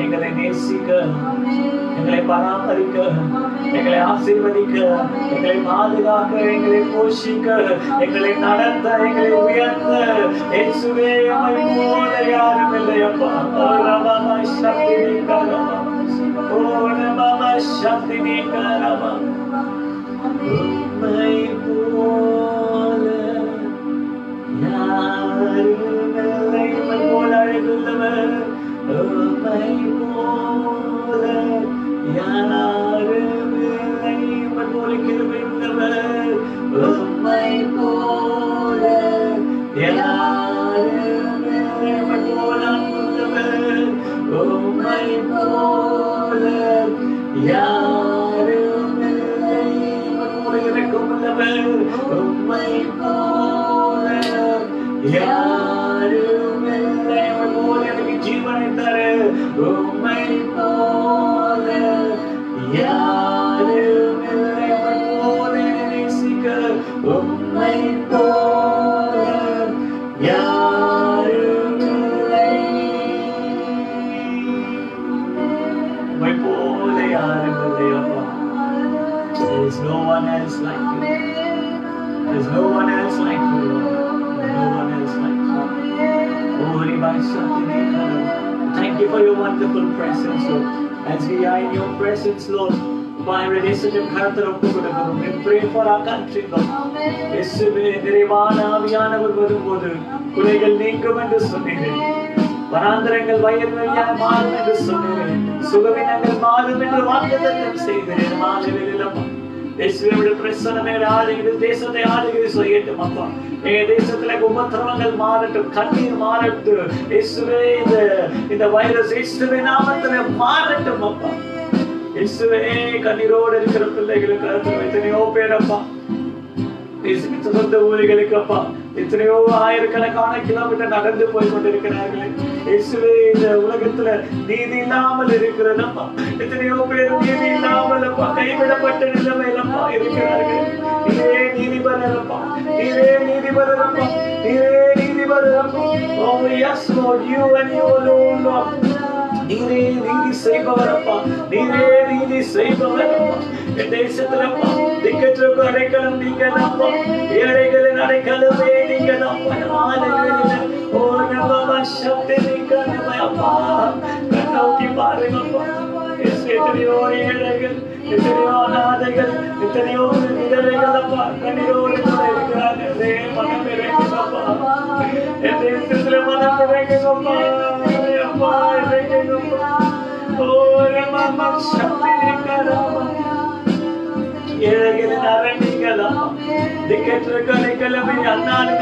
எங்களை நேசிக்க, எங்களை பராமரிக்க, எங்களை ஆசீர்வதிக்க, எங்களை பாதுகாக்க, எங்களை போஷிக்க, எங்களை நடத்த, எங்களை உயர்த்த இயேசுவே உம்மை போல யாரும் இல்லை அப்பா. ஓ ரமமா சக்தி நீக்கரமா, ஓ ரமமா சக்தி நீக்கரமா, உம்மை போல யாரும் இல்லை. உம்மை போல அழகுள்ளவர், உம்மை போல யாரும் இல்லை. உம்மை போல கிருபையுள்ளவர், உம்மை போல யாரும் இல்லை. உம்மை போல அன்புள்ளவர், உம்மை போல யாரும் இல்லை. உம்மை போல இரக்கமுள்ளவர், உம்மை போல யாரும் இல்லை. உம்மை போல எனக்கு ஜீவனை தர, உம்மை போல யாரும் இல்லை. உம்மை போல நேசிக்க, உம்மை போல யாரும் இல்லை. one else like you. There's no one else like you, Lord. No one else like you. Oh, Ribai Shatini Karam. Thank you for your wonderful presence, Lord. As we are in your presence, Lord, we pray for our country, Lord. இயேசுவே நிறைவான ஆவியானவர் வரும்போது குறைகள் நீங்கும் என்று சொன்னீர்கள். வனாந்தரங்கள் வயல்வெளியாய் மாறும் என்று சொன்னீர்கள். சுகவீனங்கள் மாறும் என்று வாக்குத்தத்தம் செய்தீர்கள். ஹalleluya. இயேசுவே பிரசன்னமே ஆளுகிறது, தேசத்தை ஆளுகிறது செய்யட்டும் அப்பா. எங்க தேசத்துல உபத்திரவங்கள் மாறட்டும், கண்ணீர் மாறட்டும். இயேசுவே இந்த வைரஸ் இயேசுவே நாமத்திலே மாறட்டும் அப்பா. இயேசுவே கண்ணீரோடு இருக்கிற பிள்ளைகளுக்கு எத்தனையோ பேரப்பா, சொந்த ஊழிகளுக்கு அப்பா, எத்தனையோ ஆயிரக்கணக்கான கிலோமீட்டர் நடந்து போய் கொண்டிருக்கிறார்களே. இயேசுவே இந்த உலகத்துல நீதி இல்லாமல் இருக்கிறதப்பா. எத்தனையோ பேர் நீதி இல்லாமல் அப்பா, கைவிடப்பட்ட நிலைமையிலப்பா இருக்கிறார்கள். நீரே நீதிபரப்பா, நீரே நீதிபரப்பா, நீரே நீதிபரப்பா. Oh yes Lord, you and you alone, Lord. நீரே நீதி செய்பவரப்பா, நீரே நீதி செய்பவரப்பா. என் தேசத்திலப்பா திக்கற்றோருக்கு அடைக்கலம் நீங்க தான்ப்பா, ஏழைகளின் அடைக்கலமே நீங்க தான்ப்பா. ஓ நம்ம சக்தி நீங்க அப்பா, கண்ணோக்கி பாருங்கப்பா. எத்தனையோ ஏழைகள், எத்தனையோ அநாதைகள், எத்தனையோ விதவைகள் அப்பா கண்ணீரோடு கூட இருக்கிறார்களே. மனம் இறங்குங்கப்பா, என் தேசத்துல மனம் இறங்குங்கப்பா. அப்பா இறங்குங்கப்பா. ஓ நம்ம சக்தி நீங்க ஏழைகளின் அரணிகளா, திக்கற்ற கலைகளமே அண்ணாடு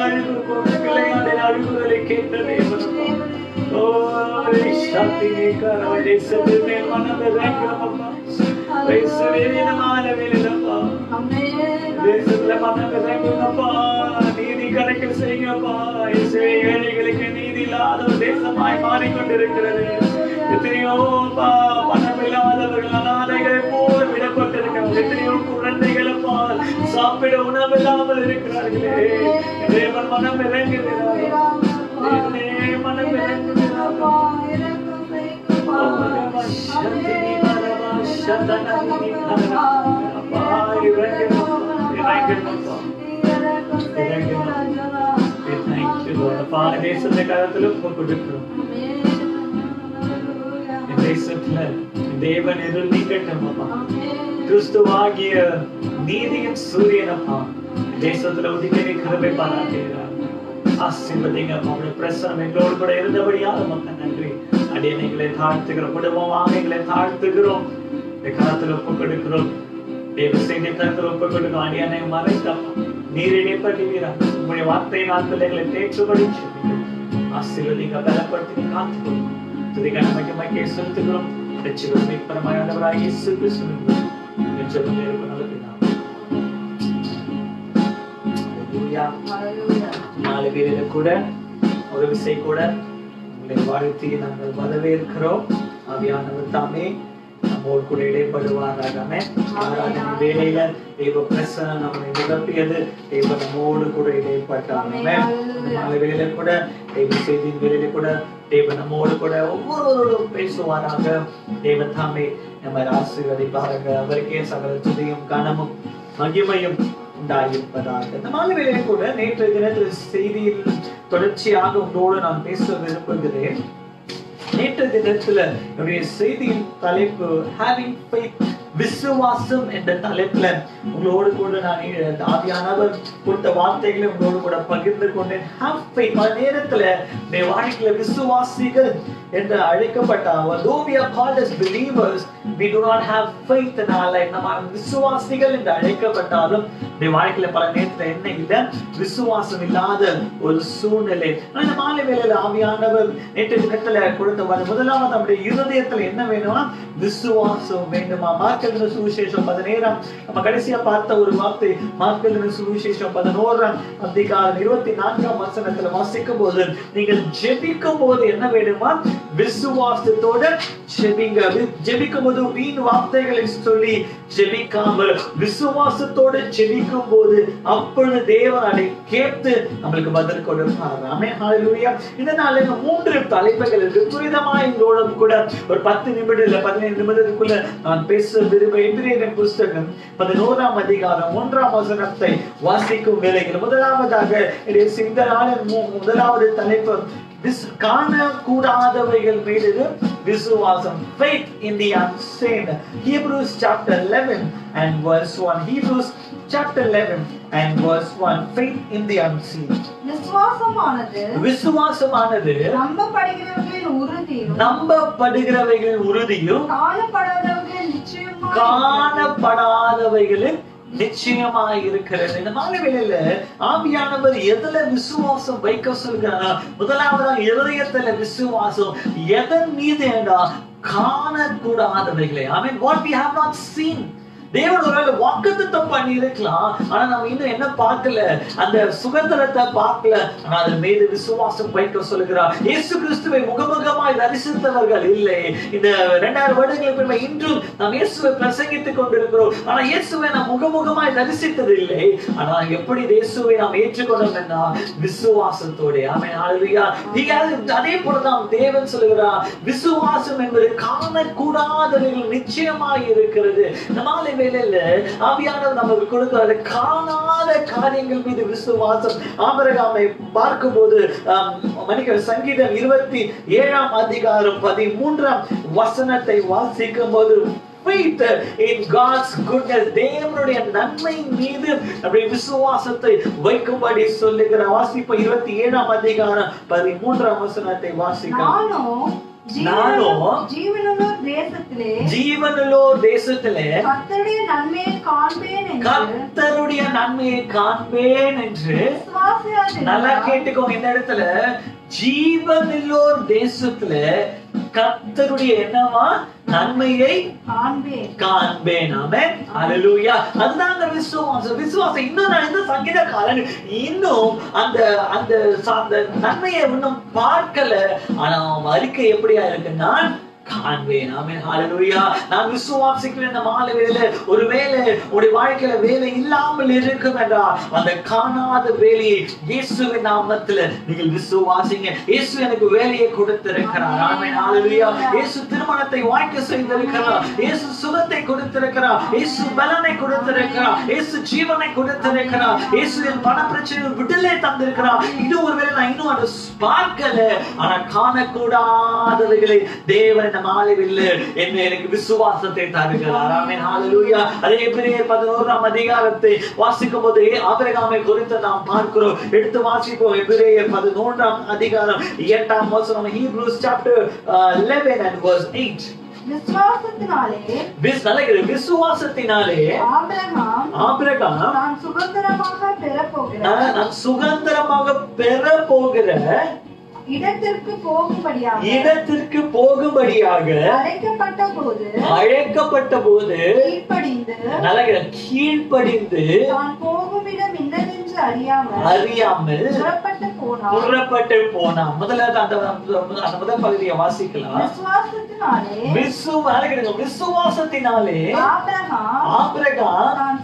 அழுகுகளை கேட்ட தேவனப்பா. ஓ சக்தி நீக்கார தேசத்தில் மேல் மனம் இறங்குங்கப்பா. தேசத்துல மனம் இறங்குங்கப்பா, நீதி கணக்கு செய்யுங்கப்பா. ஏழைகளுக்கு நீதி இல்லாத ஒரு தேசமாய் மாறிக்கொண்டிருக்கிறது. எத்தனையோ பணமில்லாதவர்கள் அநாதைகளை போல் விடப்பட்டிருக்கிறார்கள். எத்தனையோ குழந்தைகளை போல் சாப்பிட உணவில்லாமல் இருக்கிறார்களே. தேவன் மனம் இறங்குகிறார், மனம் இறங்குகிறார். தேசத்தை காலத்துல கொடுக்கிறோம். தேசத்துல தேவன் இருள் நீக்கட்டும் அப்பா. கிறிஸ்துவாகிய நீதியின் சூரியனப்பா தேசத்துல உதிக்கிற கிருபை பாராட்டுகிறார். ஆசீர்வதிங்க அப்பா. பிரசனம் எங்களோடு கூட இருந்தபடியாக மக்கள் நன்றி. அடியனைகளை தாழ்த்துகிறோம், குடும்பமாக எங்களை தாழ்த்துகிறோம். இந்த காலத்துல ஒப்பு கொடுக்கிறோம். தேவ செய்தி கருத்துல ஒப்பு கொடுக்கிறோம். அடியனை மறைத்தப்பா நீரிடை பண்ணுவீரா. உங்களுடைய வார்த்தையினால் பிள்ளைகளை தேற்றுபடி ஆசீர்வதிங்க, பலப்படுத்தி காத்துக்கொள்ளும். துதிக்க நமக்கு மைக்கை செலுத்துகிறோம். ரட்சிகரும் மீட்பருமானவராகிய இயேசு கிறிஸ்துவின் ஜெபம் கேட்கிறோம் நல்ல பிதாவே. ஹல்லேலூயா. நாலு பேரில கூட ஒரு விசை கூட உங்களை வாழ்த்தி நாங்கள் வரவேற்கிறோம். ஆவியானவர் தாமே நம்மோடு கூட இடைப்படுவாராக. ஆராதனை வேளையில தேவ பிரசன்னம் நம்மை நிரப்பியது. தேவ நம்மோடு கூட இடைப்பட்டார். நாலு வேளையில கூட தேவ செய்தியின் வேளையில கூட தேவ நம்மோடு கூட ஒவ்வொருவரோடும் பேசுவாராக. தேவ தாமே நம்மை ஆசீர்வதிப்பாராக. அவருக்கே சகல துதியும் கனமும் மகிமையும் உண்டாயிருப்பதாக. இந்த மாதிரி கூட நேற்றைய தினத்தில் செய்தியில் தொடர்ச்சியாக உங்களோடு நான் பேச விரும்புகிறேன். நேற்றைய தினத்துல என்னுடைய செய்தியின் தலைப்பு ஹேவிங் ஃபெய்த், விசுவாசம் என்ற தலைப்புல உங்களோடு கூட நான் ஆவியானவர் கொடுத்த வார்த்தைகளை உங்களோடு கூட பகிர்ந்து கொண்டேன். Have faith. பல நேரத்துல வாழ்க்கையில விசுவாசிகள் என்று அழைக்கப்பட்டால், though we are called as believers, we do not have faith in our life. நம்ம விசுவாசிகள் என்று அழைக்கப்பட்டாலும் வாழ்க்கையில பல நேரத்துல என்ன இல்லை, விசுவாசம் இல்லாத ஒரு சூழ்நிலை. இந்த மாலை வேளையில ஆவியானவர் நேற்று தினத்துல கொடுத்த முதலாவது நம்முடைய இருதயத்துல என்ன வேணுமா, விசுவாசம் வேண்டுமா. மார்க் எழுதின சுவிசேஷம் 17 நம்ம கடைசியா பார்த்த ஒரு வார்த்தை, மார்க் எழுதின சுவிசேஷம் 11 அதிகாரம் 24 வசனத்துல வாசிக்கும் போது, நீங்கள் ஜெபிக்கும் போது என்ன வேண்டுமா, விசுவாசத்தோட ஜெபிங்க. ஜெபிக்கும் போது வீண் வார்த்தைகளை சொல்லி ஜெபிக்காமல் விசுவாசத்தோட ஜெபிக்கும் போது அப்பொழுது தேவன் அதை கேட்டு நம்மளுக்கு பதில் கொடுப்பார். ஆமென், ஹalleluya. இதனால 3 தலைப்புகள் இருக்கு. துரிதமாய் எங்களோட கூட ஒரு 10 நிமிடம் இல்ல 15 நிமிடத்துக்குள்ள நான் பேச விரும்ப எபிரேயர் புஸ்தகம் 11ஆம் அதிகாரம் 1ஆம் வசனத்தை வாசிக்கும் வேளையில் முதலாவதாக இந்த நாளின் முதலாவது தலைப்பு காணக்கூடாதவைகள் மீது விசுவாசம், faith in the unseen. Hebrews chapter 11 and verse 1. Hebrews chapter 11 and verse 1. Faith in the unseen. விசுவாசமானது நம்பப்படுகிறவைகளின் உறுதியும் காணப்படாதவைகளின் நிச்சயமாய் இருக்கிறது. இந்த மாலை வேளையில ஆவியானவர் எதுல விசுவாசம் வைக்க சொல்கிறாரா? முதலாவதாக இருதயத்துல விசுவாசம். எதன் மீது என்றா காணக்கூடாதவைகளை. I mean what we have not seen. தேவன் ஒருவேளை வாக்குத்தத்தம் பண்ணி இருக்கலாம், ஆனா நம்ம இன்னும் என்ன பார்க்கல, அந்த சுகந்தரத்தை பார்க்கல. ஆனா அதன் மீது விசுவாசம் வைக்க சொல்லுகிறார். இயேசு கிறிஸ்துவை முகமுகமாய் தரிசித்தவர்கள் இல்லை. இந்த 2000 வருடங்களுக்கு பின்பு இன்றும் நாம் இயேசுவை பிரசங்கித்துக் கொண்டிருக்கிறோம். ஆனா இயேசுவை நாம் முகமுகமாய் தரிசித்தது இல்லை. ஆனா எப்படி இயேசுவை நாம் ஏற்றுக்கொண்டோம் என்ன விசுவாசத்தோட. ஆமென், ஹalleluya. அதே போலதான் தேவன் சொல்லுகிறார், விசுவாசம் என்பது காணக்கூடாதவைகள் நிச்சயமாய் இருக்கிறது. நம்மால வேளையில ஆவியானவர் நமக்கு கொடுக்கிற காணாத காரியங்கள் மீது விசுவாசம். ஆபிரகாமை பார்க்கும்போது சங்கீதம் 27ஆம் அதிகாரம் 13ஆம் வசனத்தை வாசிக்கும் போது faith in God's goodness, தேவனுடைய நன்மை மீது நம்முடைய விசுவாசத்தை வைக்கும்படி சொல்லுகிற வாசிப்பு 27ஆம் அதிகாரம் 13ஆம் வசனத்தை வாசிக்கலாம். ஜீவனுள்ளோ தேசத்திலே கர்த்தருடைய நன்மையை காண்பேன் என்று நல்லா கேட்டுக்கோங்க. இந்த இடத்துல ஜீவனுள்ளோர் தேசத்துல கர்த்தருடைய என்னவா நன்மையை காண்பேன். ஆமென், ஹalleluya. அதுதான் அந்த விசுவாசம். விசுவாசம் இன்னும் இந்த சங்கீதக்காரன் இன்னும் அந்த அந்த நன்மையை இன்னும் பார்க்கல. ஆனா அறிக்கை எப்படியா இருக்கு? நான் காண்பேன். ஆமென், ஹalleluya. நான் விசுவாசிக்கிறேன். இந்த மாலை வேளையில ஒருவேளை உங்களுடைய வாழ்க்கையில வேலை இல்லாமல் இருக்கும் என்றால் அந்த காணாத வேலையை இயேசுவின் நாமத்துல நீங்கள் விசுவாசிங்க. இயேசு எனக்கு வேலையை கொடுத்திருக்கிறார். ஆமென், ஹalleluya. இயேசு திருமணத்தை வாய்க்க செய்திருக்கிறார். இயேசு சுகத்தை கொடுத்திருக்கிறார். இயேசு பலனை கொடுத்திருக்கிறார். இயேசு ஜீவனை கொடுத்திருக்கிறார். இயேசு என் பண பிரச்சனையில் விடுதலை தந்திருக்கிறார். இது ஒருவேளை நான் இன்னும் அதை பார்க்கல, ஆனா காணக்கூடாதவைகளை தேவன் எனக்கு விசுவாசத்தை தருகிறார். ஆமென், ஹalleluya. அதே எபிரேயர் 11ஆம் அதிகாரத்தை வாசிக்கும் போது ஆபிரகாமை குறித்து நாம் பார்க்கிறோம். எடுத்து வாசிப்போம். எபிரேயர் 11ஆம் அதிகாரம் 8ஆம் வசனம். Hebrews chapter 11 and verse 8. விசுவாசத்தினாலே ஆபிரகாம் நான் சுதந்திரமாக பெற போகிற இடத்திற்கு போகும்படியாக அழைக்கப்பட்ட போது கீழ்ப்படிந்து அறியாமல் புறப்பட்டு போனான். முதல்ல அந்த முதல் பகுதியை வாசிக்கலாம். விசுவாசத்தினாலே ஆபிரகாம்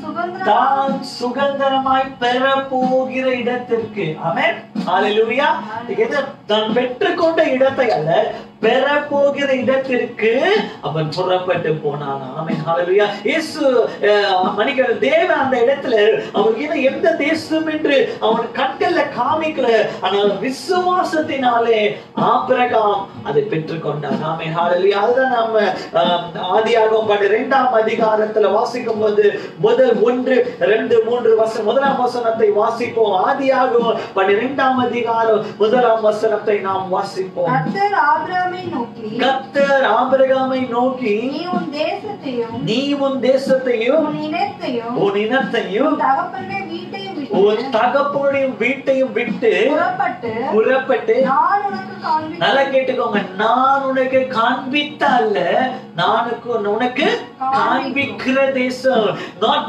தான் சுதந்திரமாய் பெற போகிற இடத்திற்கு, ஆமென், ஹalleluya, தான் பெற்றுக்கொண்ட இடத்தை அல்ல, பெற போகிற இடத்திற்கு அவன் புறப்பட்டு போனான். ஆமென், ஹalleluya. இயேசு மனிதர் தேவன் அந்த இடத்துல அவனுக்கு எந்த தேசம் என்று அவன் கண்கள்ல காமிக்கல, ஆனால் விசுவாசத்தினாலே ஆபிரகாம் அதை பெற்றுக்கொண்டான். ஆமென், ஹalleluya. அதுதான் நம்ம ஆதியாகமம் 12ஆம் அதிகாரத்துல வாசிக்கும் போது முதல் 1, 2, 3 வசனம் முதலாம் வசனத்தை வாசிப்போம். ஆதியாகமம் 12ஆம் அதிகாரம் முதலாம் வசனத்தை நாம் வாசிப்போம். கர்த்தர் ஆபிரகாமை நோக்கி நீ உன் தேசத்தையும் உன் இனத்தையும் உன் தகப்பனுடைய வீட்டையும் விட்டு புறப்பட்டு நல்லா கேட்டுக்கோங்க, நான் உனக்கு காண்பித்த அல்ல, நான் உனக்கு காண்பிக்கிற தேசம். Not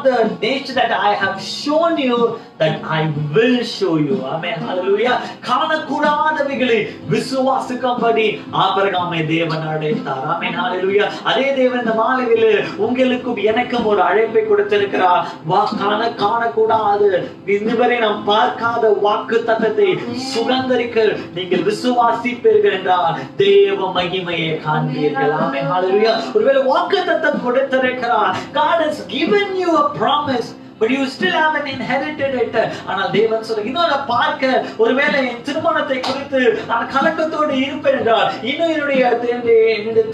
the nation that I have shown you, that I will show you. Amen. Hallelujah. காணக்கூடாதவைகளை விசுவாசிக்கும்படி ஆபிரகாமை தேவன் அழைத்தார். Amen. Hallelujah. அதே தேவன் இந்த மாலையிலே உங்களுக்கும் எனக்கும் ஒரு அழைப்பை கொடுத்திருக்கிறார். காணக்கூடாது, இதுவரை நாம் பார்க்காத வாக்குத்தத்தத்தை சுதந்தரிக்க நீங்கள் விசுவாசிப்பீர்கள் என்றால் தேவ மகிமையை காண்பீர்கள். Amen. Hallelujah. ஒருவேளை வாக்குத்தத்தம் கொடுத்திருக்கிறார். God has given you a promise, but you still haven't inherited it. ஆனால் தேவன் சொல்ற இன்னும் பார்க்க, ஒருவேளை என் திருமணத்தை குறித்து நான் கலக்கத்தோடு இருப்பேன் என்றால், இன்னும் என்னுடைய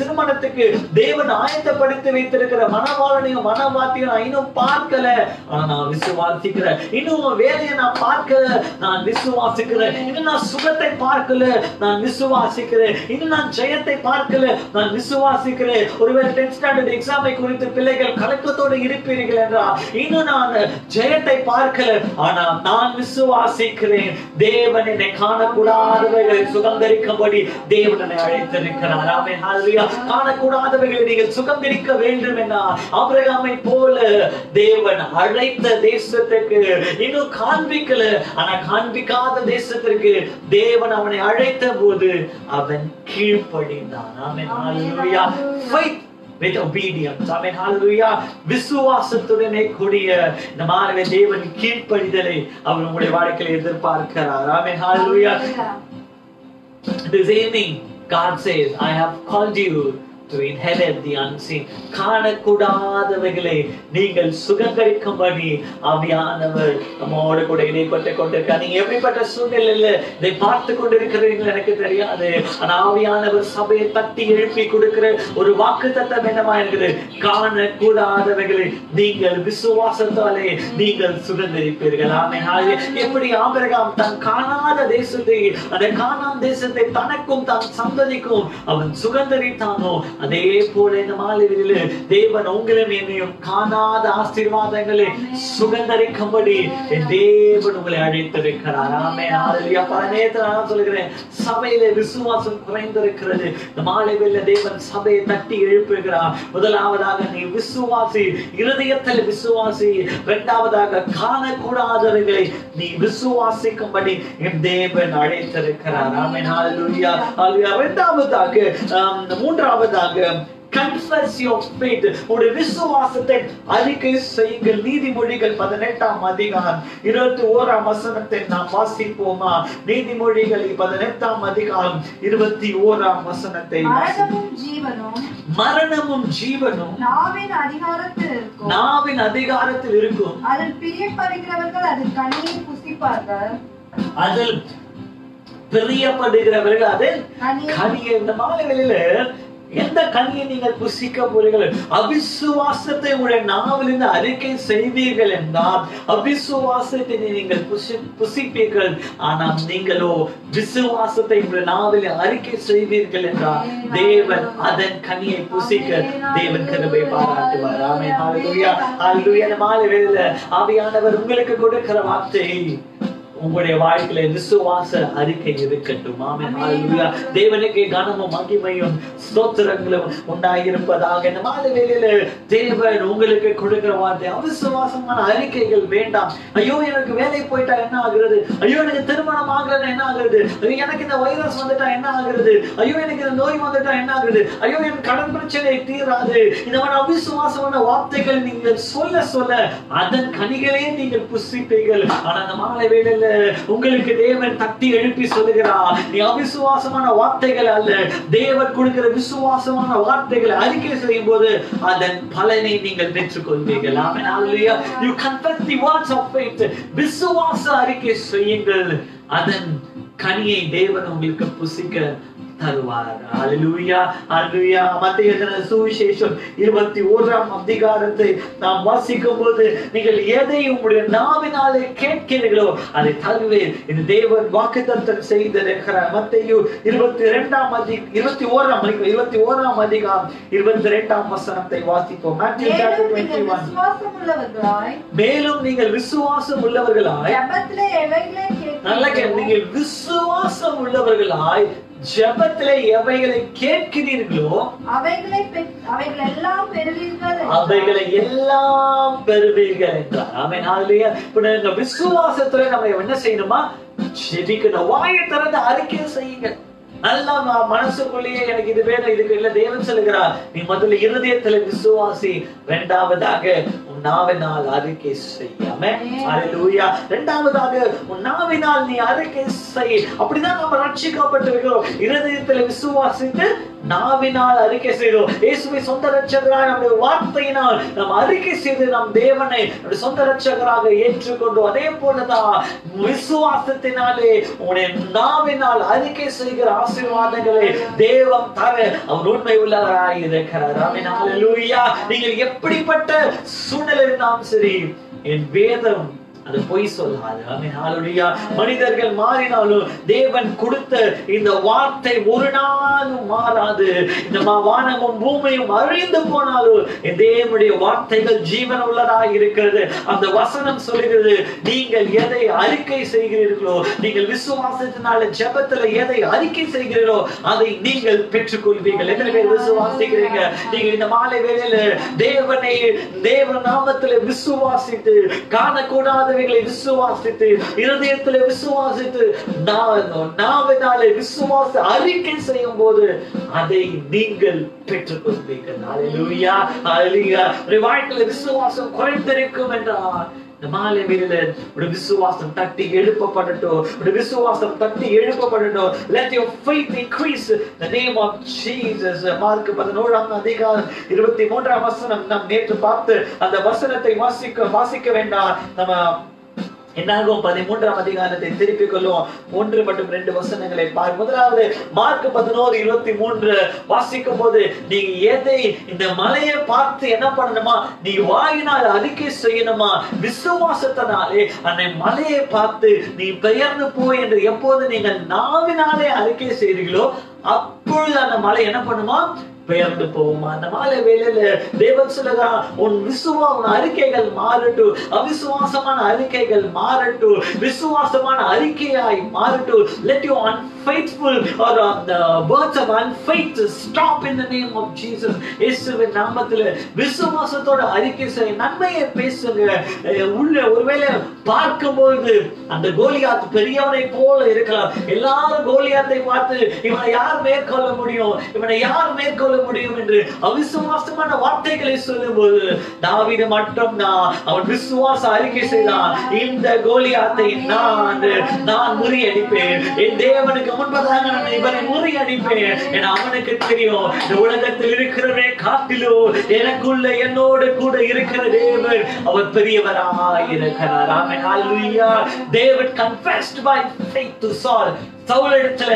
திருமணத்துக்கு தேவன் ஆயத்தப்படுத்தி வைத்திருக்கிற மனவாளனையும் மனவாட்டியும் நான் இன்னும் பார்க்கல, ஆனா நான் விசுவாசிக்கிறேன். இன்னும் வேலையை நான் பார்க்கல, நான் விசுவாசிக்கிறேன். இன்னும் நான் சுகத்தை பார்க்கல, நான் விசுவாசிக்கிறேன். இன்னும் நான் ஜெயத்தை பார்க்கல, நான் விசுவாசிக்கிறேன். ஒருவேளை 10th standard எக்ஸாமை குறித்து பிள்ளைகள் கலக்கத்தோடு இருப்பீர்கள் என்றால், இன்னும் நான் ஜெயத்தை பார்க்கல, ஆனா நான் விசுவாசிக்கிறேன். தேவன் என்னை காணக்கூடாதவைகளை சுகந்தரிக்கும்படி தேவன் என்னை அழைத்திருக்கிறார். ஆமென். ஹல்லேலூயா. காணக்கூடாதவைகளை நீங்கள் சுகந்தரிக்க வேண்டும் என ஆபிரகாமை போல தேவன் அழைத்த தேசத்துக்கு இன்னும் காண்பிக்கல, ஆனா காண்பிக்காத தேசத்திற்கு தேவன் அவனை அழைத்த போது அவன் கீழ்ப்படிந்தான். ஆமென். ஹல்லேலூயா. Faith with obedience. Amen. Hallelujah. விசுவாசத்துடனே கூடிய இந்த மார்க்க தேவன் கீழ்ப்படிதலை அவர் உங்களுடைய வாழ்க்கையில் எதிர்பார்க்கிறார். Amen. Hallelujah. This evening God says, I have called you to inherit the unseen. காணக்கூடாதவைகளை நீங்கள் சுகந்தரிக்கும்படி ஆவியானவர் நம்மோடு கூட இடைப்பட்டுக் கொண்டிருக்கார். நீங்க எப்படிப்பட்ட சூழ்நிலையில இதை பார்த்து கொண்டிருக்கிறீர்கள் எனக்கு தெரியாது. ஆனா ஆவியானவர் சபையை தட்டி எழுப்பி கொடுக்கிற ஒரு வாக்குத்தத்தம் என்னவா இருக்குது? காணக்கூடாதவைகளை நீங்கள் விசுவாசத்தாலே நீங்கள் சுகந்தரிப்பீர்கள். ஆமென். எப்படி ஆபிரகாம் தன் காணாத தேசத்தை, அந்த கானான் தேசத்தை தனக்கும் தன் சந்ததிக்கும் அவன் சுகந்தரித்தானோ, அதே போல இந்த மாலையிலே தேவன் உங்களையும் என்னையும் காணாத ஆசீர்வாதங்களை சுகந்தரிக்கும்படி தேவன் உங்களை அழைத்திருக்கிறார். ஆமென். ஹல்லேலூயா. பல நேரத்தில் நான் சொல்கிறேன், சபையிலே விசுவாசம் குறைந்திருக்கிறது. இந்த மாலையிலே தேவன் சபையை தட்டி எழுப்புகிறார். முதலாவதாக நீ விசுவாசி, இருதயத்தில் விசுவாசி. இரண்டாவதாக காணக்கூடாதவைகளை நீ விசுவாசிக்கும்படி என் தேவன் அழைத்திருக்கிறார். ஆமென். ஹல்லேலூயா. ஹல்லேலூயா. இரண்டாவதாக, மூன்றாவதாக, confess your faith. உடைய விசுவாசத்தை அறிக்கை செய்யுங்கள். நீதிமொழிகள் 18ஆம் அதிகாரம் 21ஆம் வசனத்தை நாம் வாசிப்போமா? நீதிமொழிகள் 18ஆம் அதிகாரம் 21ஆம் வசனத்தை. மரணமும் ஜீவனும் நாவின் அதிகாரத்தில் இருக்கும். அதில் பிரியப்படுகிறவர்கள் அதில் கனியை புசிப்பார்கள். அதில் பிரியப்படுகிறவர்கள் அதில் கனியை. இந்த மாலைகளில எந்த கனியை நீங்கள் புசிக்க போறீர்கள்? அவிசுவாசத்தை உங்களுடைய நாவிலிருந்து அறிக்கை செய்வீர்கள் என்றால் அவிசுவாசத்தை நீங்கள் புசிப்பீர்கள். ஆனால் நீங்களோ விசுவாசத்தை உங்களுடைய நாவில் அறிக்கை செய்வீர்கள் என்றால் தேவன் அதன் கனியை புசிக்க தேவன் கிருபை பாராட்டுவார். ஆமென். ஹல்லேலூயா. ஹல்லேலூயா. மாலையில ஆவியானவர் உங்களுக்கு கொடுக்கிற வார்த்தை உங்களுடைய வாழ்க்கையில விசுவாச அறிக்கை இருக்கட்டும். ஆமென். ஹல்லேலூயா. தேவனுக்கு கனமும் மகிமையும் ஸ்தோத்திரங்களும் உண்டாயிருப்பதாக. இந்த மாலை வேளையில தேவன் உங்களுக்கு கொடுக்கிற வார்த்தை அவிசுவாசமான அறிக்கைகள் வேண்டாம். ஐயோ எனக்கு வேலை போயிட்டா என்ன ஆகுறது? ஐயோ எனக்கு திருமணம் ஆகுறது என்ன ஆகுறது? எனக்கு இந்த வைரஸ் வந்துட்டா என்ன ஆகுறது? ஐயோ எனக்கு இந்த நோய் வந்துட்டா என்ன ஆகுறது? ஐயோ எனக்கு கடன் பிரச்சனை தீராது. இந்த மாதிரி அவிசுவாசமான வார்த்தைகள் நீங்கள் சொல்ல சொல்ல அதன் கனிகளே நீங்கள் புசிப்பீர்கள். ஆனா அந்த மாலை வேளையில உங்களுக்கு தேவன் தட்டி எழுப்பி சொல்லுகிறார், நீ அவிசுவாசமான வார்த்தைகள் அல்ல, தேவன் கொடுக்கிற விசுவாசமான வார்த்தைகளை அறிக்கை செய்யும் போது அதன் பலனை நீங்கள் பெற்றுக் கொள்வீர்கள். ஆமென். ஹல்லேலூயா. You confess the words of faith. விசுவாச அறிக்கை செய்யுங்கள், அதன் கனியை தேவன் உங்களுக்கு புசிக்க தருவார். ஹல்லேலூயா. ஹல்லேலூயா. மத்தேயு எழுதின சுவிசேஷம் 21ஆம் அதிகாரத்தை நாம் வாசிக்கும் போது நீங்கள் எதை உங்களுடைய நாவினாலே கேட்கிறீர்களோ அதை தருவேன் என்று தேவன் வாக்குத்தத்தம் செய்திருக்கிறார். மத்தேயு 21ஆம் அதிகாரம் 22ஆம் வசனத்தை வாசிப்போம். மேலும் நீங்கள் விசுவாசம் உள்ளவர்களாய், ஜெபத்திலே எவைகளை கேட்கிறீர்களோ, நல்ல நீங்கள் விசுவாசம் உள்ளவர்களாய் ஜெபத்திலே எவைகளை கேட்கிறீர்களோ அவைகளை எல்லாம் பெறுவீர்கள், அவைகளை எல்லாம் பெறுவீர்கள் என்றார். ஆமென். ஹல்லேலூயா. இப்ப இந்த விசுவாசத்துல நம்ம என்ன செய்யணுமா? ஜெபிக்கணும். வாயை திறந்து அறிக்கை செய்யுங்க. நல்லா மனசுக்குள்ளேயே எனக்கு இது வேணும், இதுக்கு இல்ல. தேவன் சொல்லுகிறார், நீ முதல்ல இருதயத்துல விசுவாசி, இரண்டாவதாக உன் நாவினால் அறிக்கை செய்யாம. ஹல்லேலூயா. இரண்டாவதாக உன் நாவினால் நீ அறிக்கை செய். அப்படிதான் நம்ம ரட்சிக்கப்பட்டிருக்கிறோம். இருதயத்துல விசுவாசித்து நாவினால் அறிக்கை செய்தோம். இயேசுவை சொந்த ரட்சகராக நம்முடைய வார்த்தையினால் நாம் அறிக்கை செய்து நம் தேவனை நம்முடைய சொந்த ரட்சகராக ஏற்றுக்கொண்டோம். அதே போலதான் விசுவாசத்தினாலே உன்னுடைய நாவினால் அறிக்கை செய்கிற ஆசீர்வாதங்களை தேவன் தர அவர் உண்மை உள்ளவராய் இருக்கிறார். ஆமென். ஹல்லேலூயா. நீங்கள் எப்படிப்பட்ட சூழ்நிலை இருந்தாலும் சரி, என் வேதம் அது பொய் சொல்லாது. ஆமென். ஹல்லேலூயா. மனிதர்கள் மாறினாலும் தேவன் கொடுத்த இந்த வார்த்தை ஒரு நாளும் மாறாது. இந்த வானமும் பூமியும் அழிந்து போனாலும் என் தேவனுடைய வார்த்தைகள் ஜீவன் உள்ளதாக இருக்கிறது. அந்த வசனம் சொல்லுகிறது, நீங்கள் எதை அறிக்கை செய்கிறீர்களோ, நீங்கள் விசுவாசத்தினால ஜெபத்துல எதை அறிக்கை செய்கிறீர்களோ அதை நீங்கள் பெற்றுக்கொள்வீர்கள். எத்தனை பேர் விசுவாசிக்கிறீங்க? நீங்க இந்த மாலை வேளையில தேவனை தேவ நாமத்துல விசுவாசித்து, காணக்கூடாத விசுவாசித்து, இருதயத்திலே விசுவாசித்து, நாவினாலே விசுவாச அறிக்கை செய்யும் போது அதை நீங்கள் பெற்றுக்கொள்வீர்கள். ஹல்லேலூயா. ஹல்லேலூயா. உங்கள் வாழ்க்கையில விசுவாசம் குறைந்திருக்கும் என்றால் இந்த மாலை வேளையில ஒரு விசுவாசம் தட்டி எழுப்பப்படட்டும். ஒரு விசுவாசம் தட்டி எழுப்பப்படட்டும். Let your faith increase in the name of Jesus. Mark 11 அதிகாரம் 23 வசனம் நாம் நேற்று பார்த்து அந்த வசனத்தை வாசிக்க வேண்டாம். நம்ம என்னாகும் 13 அதிகாரத்தை திருப்பிக் கொள்வோம். 1 மற்றும் 2 வசனங்களை பார். முதலாவது மார்க் 11:23 வாசிக்கும் போது, நீங்க எதை இந்த மலையை பார்த்து என்ன பண்ணணுமா? நீ வாயினால் அறிக்கை செய்யணுமா? விசுவாசத்தினாலே அந்த மலையை பார்த்து நீ பெயர்ந்து போய் என்று எப்போது நீங்கள் நாவினாலே அறிக்கை செய்றீங்களோ அப்பொழுது அந்த மலை என்ன பண்ணுமா? பெயர்ந்து போகுமா? அந்த மாலை வேளையில தேவன் சொல்லுகிறார், உன் அறிக்கைகள் மாறட்டும், அவிசுவாசமான அறிக்கைகள் மாறட்டும், விசுவாசமான அறிக்கையாய் மாறட்டும். Let your unfaithful or the words of unfaith stop in the name of Jesus. இயேசுவின் நாமத்திலே விசுவாசத்தோட அறிக்கை செய்ய, நன்மையை பேசுங்க. உள்ள ஒருவேளை பார்க்கும்போது அந்த கோலியாத் பெரியவனை போல இருக்கலாம். எல்லாரும் கோலியாத்தை பார்த்து இவனை யார் மேற்கொள்ள முடியும், இவனை யார் மேற்கொள்ள முடியும் என்று அவிசுவாசமான வார்த்தைகளை சொல்லும்போது தாவீது மட்டும் அவன் விசுவாச அறிக்கை செய்தான், இந்த கோலியாத்தை நான் முறியடிப்பேன், என் தேவனுக்கு முன்பதாக நான் இவனை முறியடிப்பேன். என அவனுக்கு தெரியும், இந்த உலகத்தில் இருக்கிறவரை காட்டிலோ எனக்குள்ள என்னோடு கூட இருக்கிற தேவன் அவர் பெரியவராக இருக்கிறார். ஆமென். ஹல்லேலூயா. David confessed by faith to Saul. சவுலிடத்துல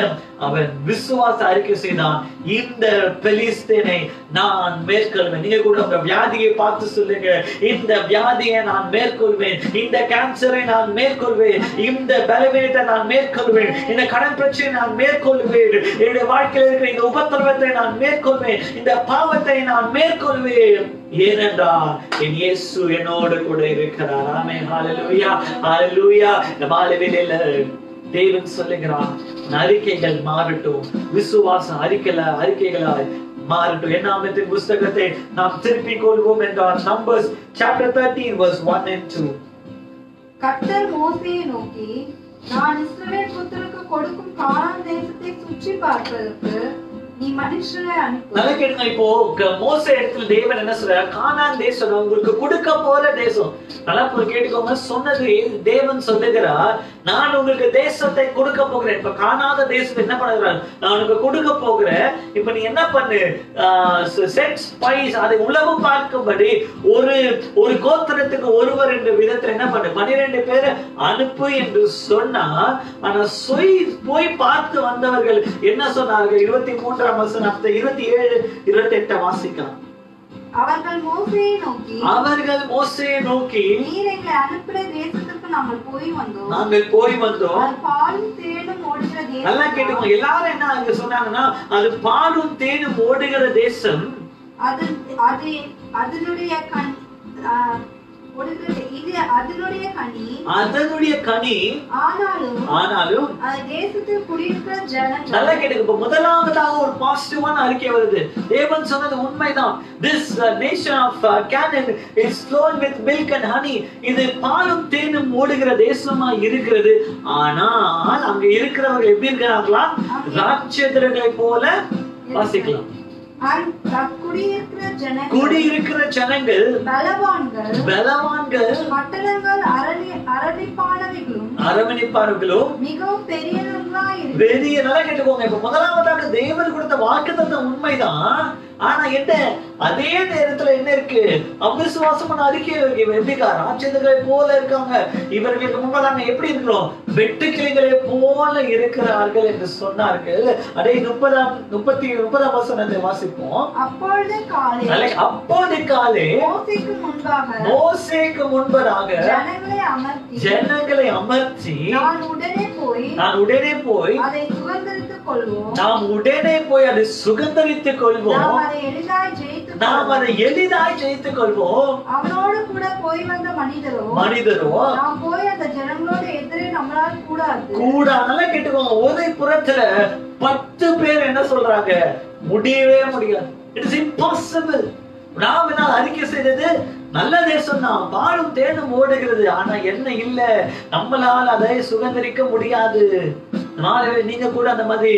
அவன் விசுவாச அறிக்கை செய்தான், இந்த பெலிஸ்தீனை நான் மேற்கொள்வேன். நீங்க கூட உங்க வியாதியை பார்த்து சொல்லுங்க, இந்த வியாதியை நான் மேற்கொள்வேன், இந்த கேன்சரை நான் மேற்கொள்வேன், இந்த பலவீனத்தை நான் மேற்கொள்வேன், இந்த கடன் பிரச்சனை நான் மேற்கொள்வேன், என்னுடைய வாழ்க்கையில் இருக்கிற இந்த உபத்திரவத்தை நான் மேற்கொள்வேன், இந்த பாவத்தை நான் மேற்கொள்வேன். ஏனென்றால் என் இயேசு என்னோடு கூட இருக்கிறார். ஆமென். ஹல்லேலூயா. ஹல்லேலூயா. இந்த மாலை வேளையில தேவன் சொல்லுகிறான், அறிக்கைகள் மாறட்டும், விசுவாச அறிக்கைகளாய் மாறட்டும். என்னாகமத்தின் புஸ்தகத்தை நாம் திருப்பிக் கொள்வோம் என்றால் Numbers chapter 13 verse 1 and 2. கர்த்தர் மோசேயை நோக்கி, நான் இஸ்ரவேல் புத்திரருக்கு கொடுக்கும் கானான் தேசத்தை சுற்றி பார்ப்பதற்கு நீ மனுஷரை அனுப்பு. நல்லா கேளுங்க. இப்போ மோசே இடத்துல தேவன் என்ன சொல்றார்? கானான் தேசம் உங்களுக்கு கொடுக்க போற தேசம். நல்லா கேட்டுக்கோங்க. சொன்னது தேவன் சொல்லுகிறார், நான் உங்களுக்கு தேசத்தை கொடுக்க போகிறேன். இப்ப காணாத தேசத்தை என்ன பண்ணுறாரு? நான் உனக்கு கொடுக்க போகிறேன். இப்ப நீ என்ன பண்ணு? செட் ஸ்பைஸ், அதை உளவு பார்க்கும்படி ஒரு கோத்திரத்துக்கு ஒருவர் என்ற விதத்துல என்ன பண்ணு? 12 பேரை அனுப்பு என்று சொன்னா, ஆனா போய் பார்த்து வந்தவர்கள் என்ன சொன்னார்கள்? 23 வசனத்தை 27 28 வாசிக்கலாம். அவர்கள் மோசேயை நோக்கி, நீர் எங்களை அனுப்புகிற தேசத்துக்கு நாங்கள் போய் வந்தோம். பாலும் தேனும் ஓடுகிற தேசம். நல்லா கேட்டுக்கோங்க. எல்லாரும் என்ன அங்க சொன்னாங்கன்னா, அது பாலும் தேனும் ஓடுகிற தேசம். அதனுடைய கொடுக்கிறது இது அதனுடைய கனி. ஆனாலும் தேசத்தில் குடியிருக்கிற ஜனங்கள் நல்லா கேட்டுக்க. முதலாவதாக ஒரு பாசிட்டிவான அறிக்கை வருது. தேவன் சொன்னது உண்மைதான். This nation of Canaan is flowing with milk and honey. இது பாலும் தேனும் ஓடுகிற தேசமா இருக்கிறது. ஆனால் அங்க இருக்கிறவர்கள் எப்படி இருக்கிறாங்களா? ராட்சதர்களை போல. வாசிக்கலாம். குடியிருக்கிற ஜனங்கள் பலவான்கள், பட்டணங்கள் அரவணைப்பானவர்களும் மிகவும் பெரிய. நல்லா கேட்டுக்கோங்க. இப்ப முதலாவதாக தேவன் கொடுத்த வாக்குத்தத்தம் உண்மைதான். ஆனா என்ன, அதே நேரத்துல என்ன இருக்கு? அவிசுவாசமான அறிக்கை இருக்கு. எப்படிக்கா? ராட்சதர்களை போல இருக்காங்க. இவர்களுக்கு முன்பதாக எப்படி இருக்கிறோம்? வெட்டுக்கிளிகளை போல இருக்கிறார்கள் என்று சொன்னார்கள். அதே 30 வசனத்தை வாசிப்போம். அப்பொழுது காலே மோசேக்கு முன்பதாக ஜனங்களை அமர்த்தி நான் உடனே போய் அதை சுகந்தரித்துக் கொள்வோம். நாம் அதை எளிதாய் ஜெயித்துக் கொள்வோம். அவனோடு கூட போய் வந்த மனிதரோ நாம் போய் அந்த ஜனங்களோட எதிரே நம்மளால கூடாது. கேட்டுக்கோங்க. ஒரு புறத்துல 10 பேர் என்ன சொல்றாங்க? முடியவே முடியாது. It is impossible. நாம் என்ன அறிக்கை செய்தது? நல்ல தேசம் தான், பாலும் தேனும் ஓடுகிறது. ஆனா என்ன இல்ல, நம்மளால அதை சுதந்திரிக்க முடியாது. நீங்க கூட அந்த மாதிரி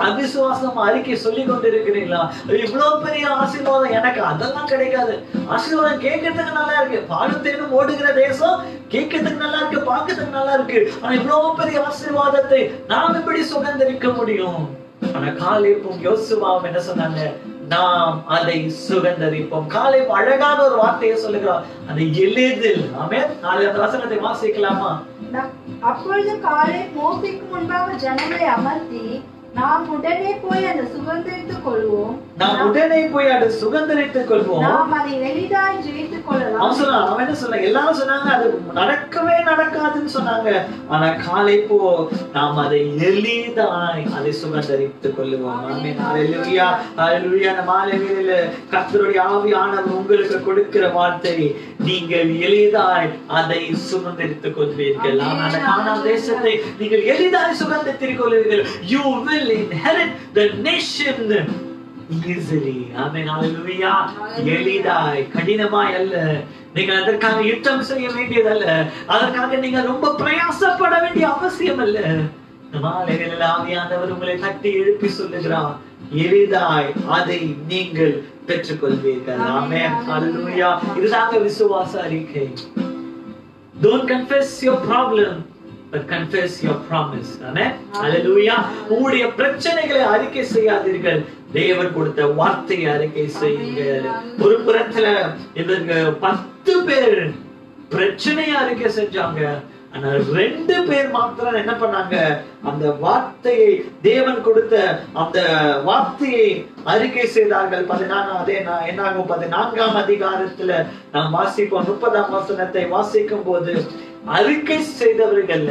அவிசுவாசம் அறிக்கை சொல்லி கொண்டு இருக்கிறீங்களா? இவ்வளவு பெரிய ஆசீர்வாதம் எனக்கு அதெல்லாம் கிடைக்காது. ஆசீர்வாதம் கேட்கறதுக்கு நல்லா இருக்கு. பாலும் தேனும் ஓடுகிற தேசம் கேட்கறதுக்கு நல்லா இருக்கு, பார்க்கறதுக்கு நல்லா இருக்கு. ஆனா இவ்வளவு பெரிய ஆசீர்வாதத்தை நாம் எப்படி சுதந்திரிக்க முடியும்? ஆனா காலேபும் யோசுவாவும் என்ன சொன்னாங்க? நாம் அதை சுகந்தரிப்போம். காலேப் அழகான ஒரு வார்த்தையை சொல்லுகிறார். அது எளிதில். ஆமென். நாளை அந்த வசனத்தை வாசிக்கலாமா? அப்பொழுது காலேப் மோசேக்கு முன்பாக ஜனங்களை அமர்த்தி நாம் உடனே போய் அதை சுகந்தரித்துக் கொள்வோம். நாம் அதை எளிதாய் ஜெயித்துக் கொள்ளலாம். அவன் என்ன சொன்னாங்க? எல்லாரும் சொன்னாங்க அது நடக்கவே நடக்காதுன்னு சொன்னாங்க. ஆனா காலேப்போ நாம் அதை எளிதாய் அதை சுகந்தரித்துக் கொள்ளுவோம். ஆமென். ஹல்லேலூயா, ஹல்லேலூயா. மாலை வேளையில கர்த்தருடைய ஆவியானவர் உங்களுக்கு கொடுக்கிற வார்த்தை, நீங்கள் எளிதாய் அதை சுகந்தரித்துக் கொள்வீர்கள். அந்த கானான் தேசத்தை நீங்கள் எளிதாய் சுகந்தரித்துக் கொள்வீர்கள். You will inherit the nation easily. Amen. Hallelujah. எளிதாய், கடினமாய் அல்ல. நீங்கள் அதற்காக யுத்தம் செய்ய வேண்டியதல்ல. அதற்காக நீங்க ரொம்ப பிரயாசப்பட வேண்டிய அவசியம் அல்ல. மாலைகளில் ஆவியானவர் உங்களை தட்டி எழுப்பி சொல்லுகிறார், எளிதாய் அதை நீங்கள் பெற்றுக் கொள்வீர்கள். ஆமென். ஹல்லேலூயா. இதுதாங்க விசுவாச அறிக்கை. Don't confess your problem, but confess your promise. Amen. Hallelujah. உங்களுடைய பிரச்சனைகளை அறிக்கை செய்யாதீர்கள், தேவன் கொடுத்த வார்த்தையை அறிக்கை செய்யுங்க. ஒரு புறத்துல இவங்க 10 பேர் பிரச்சனையை அறிக்கை செஞ்சாங்க. ஆனா 2 பேர் மாத்திரம் என்ன பண்ணாங்க? அந்த வார்த்தையை, தேவன் கொடுத்த அந்த வார்த்தையை அறிக்கை செய்தார்கள். 14ஆம் அதிகாரத்துல நாம் வாசிப்போம். 30ஆம் வசனத்தை வாசிக்கும் போது அறிக்கை செய்தவர்கள்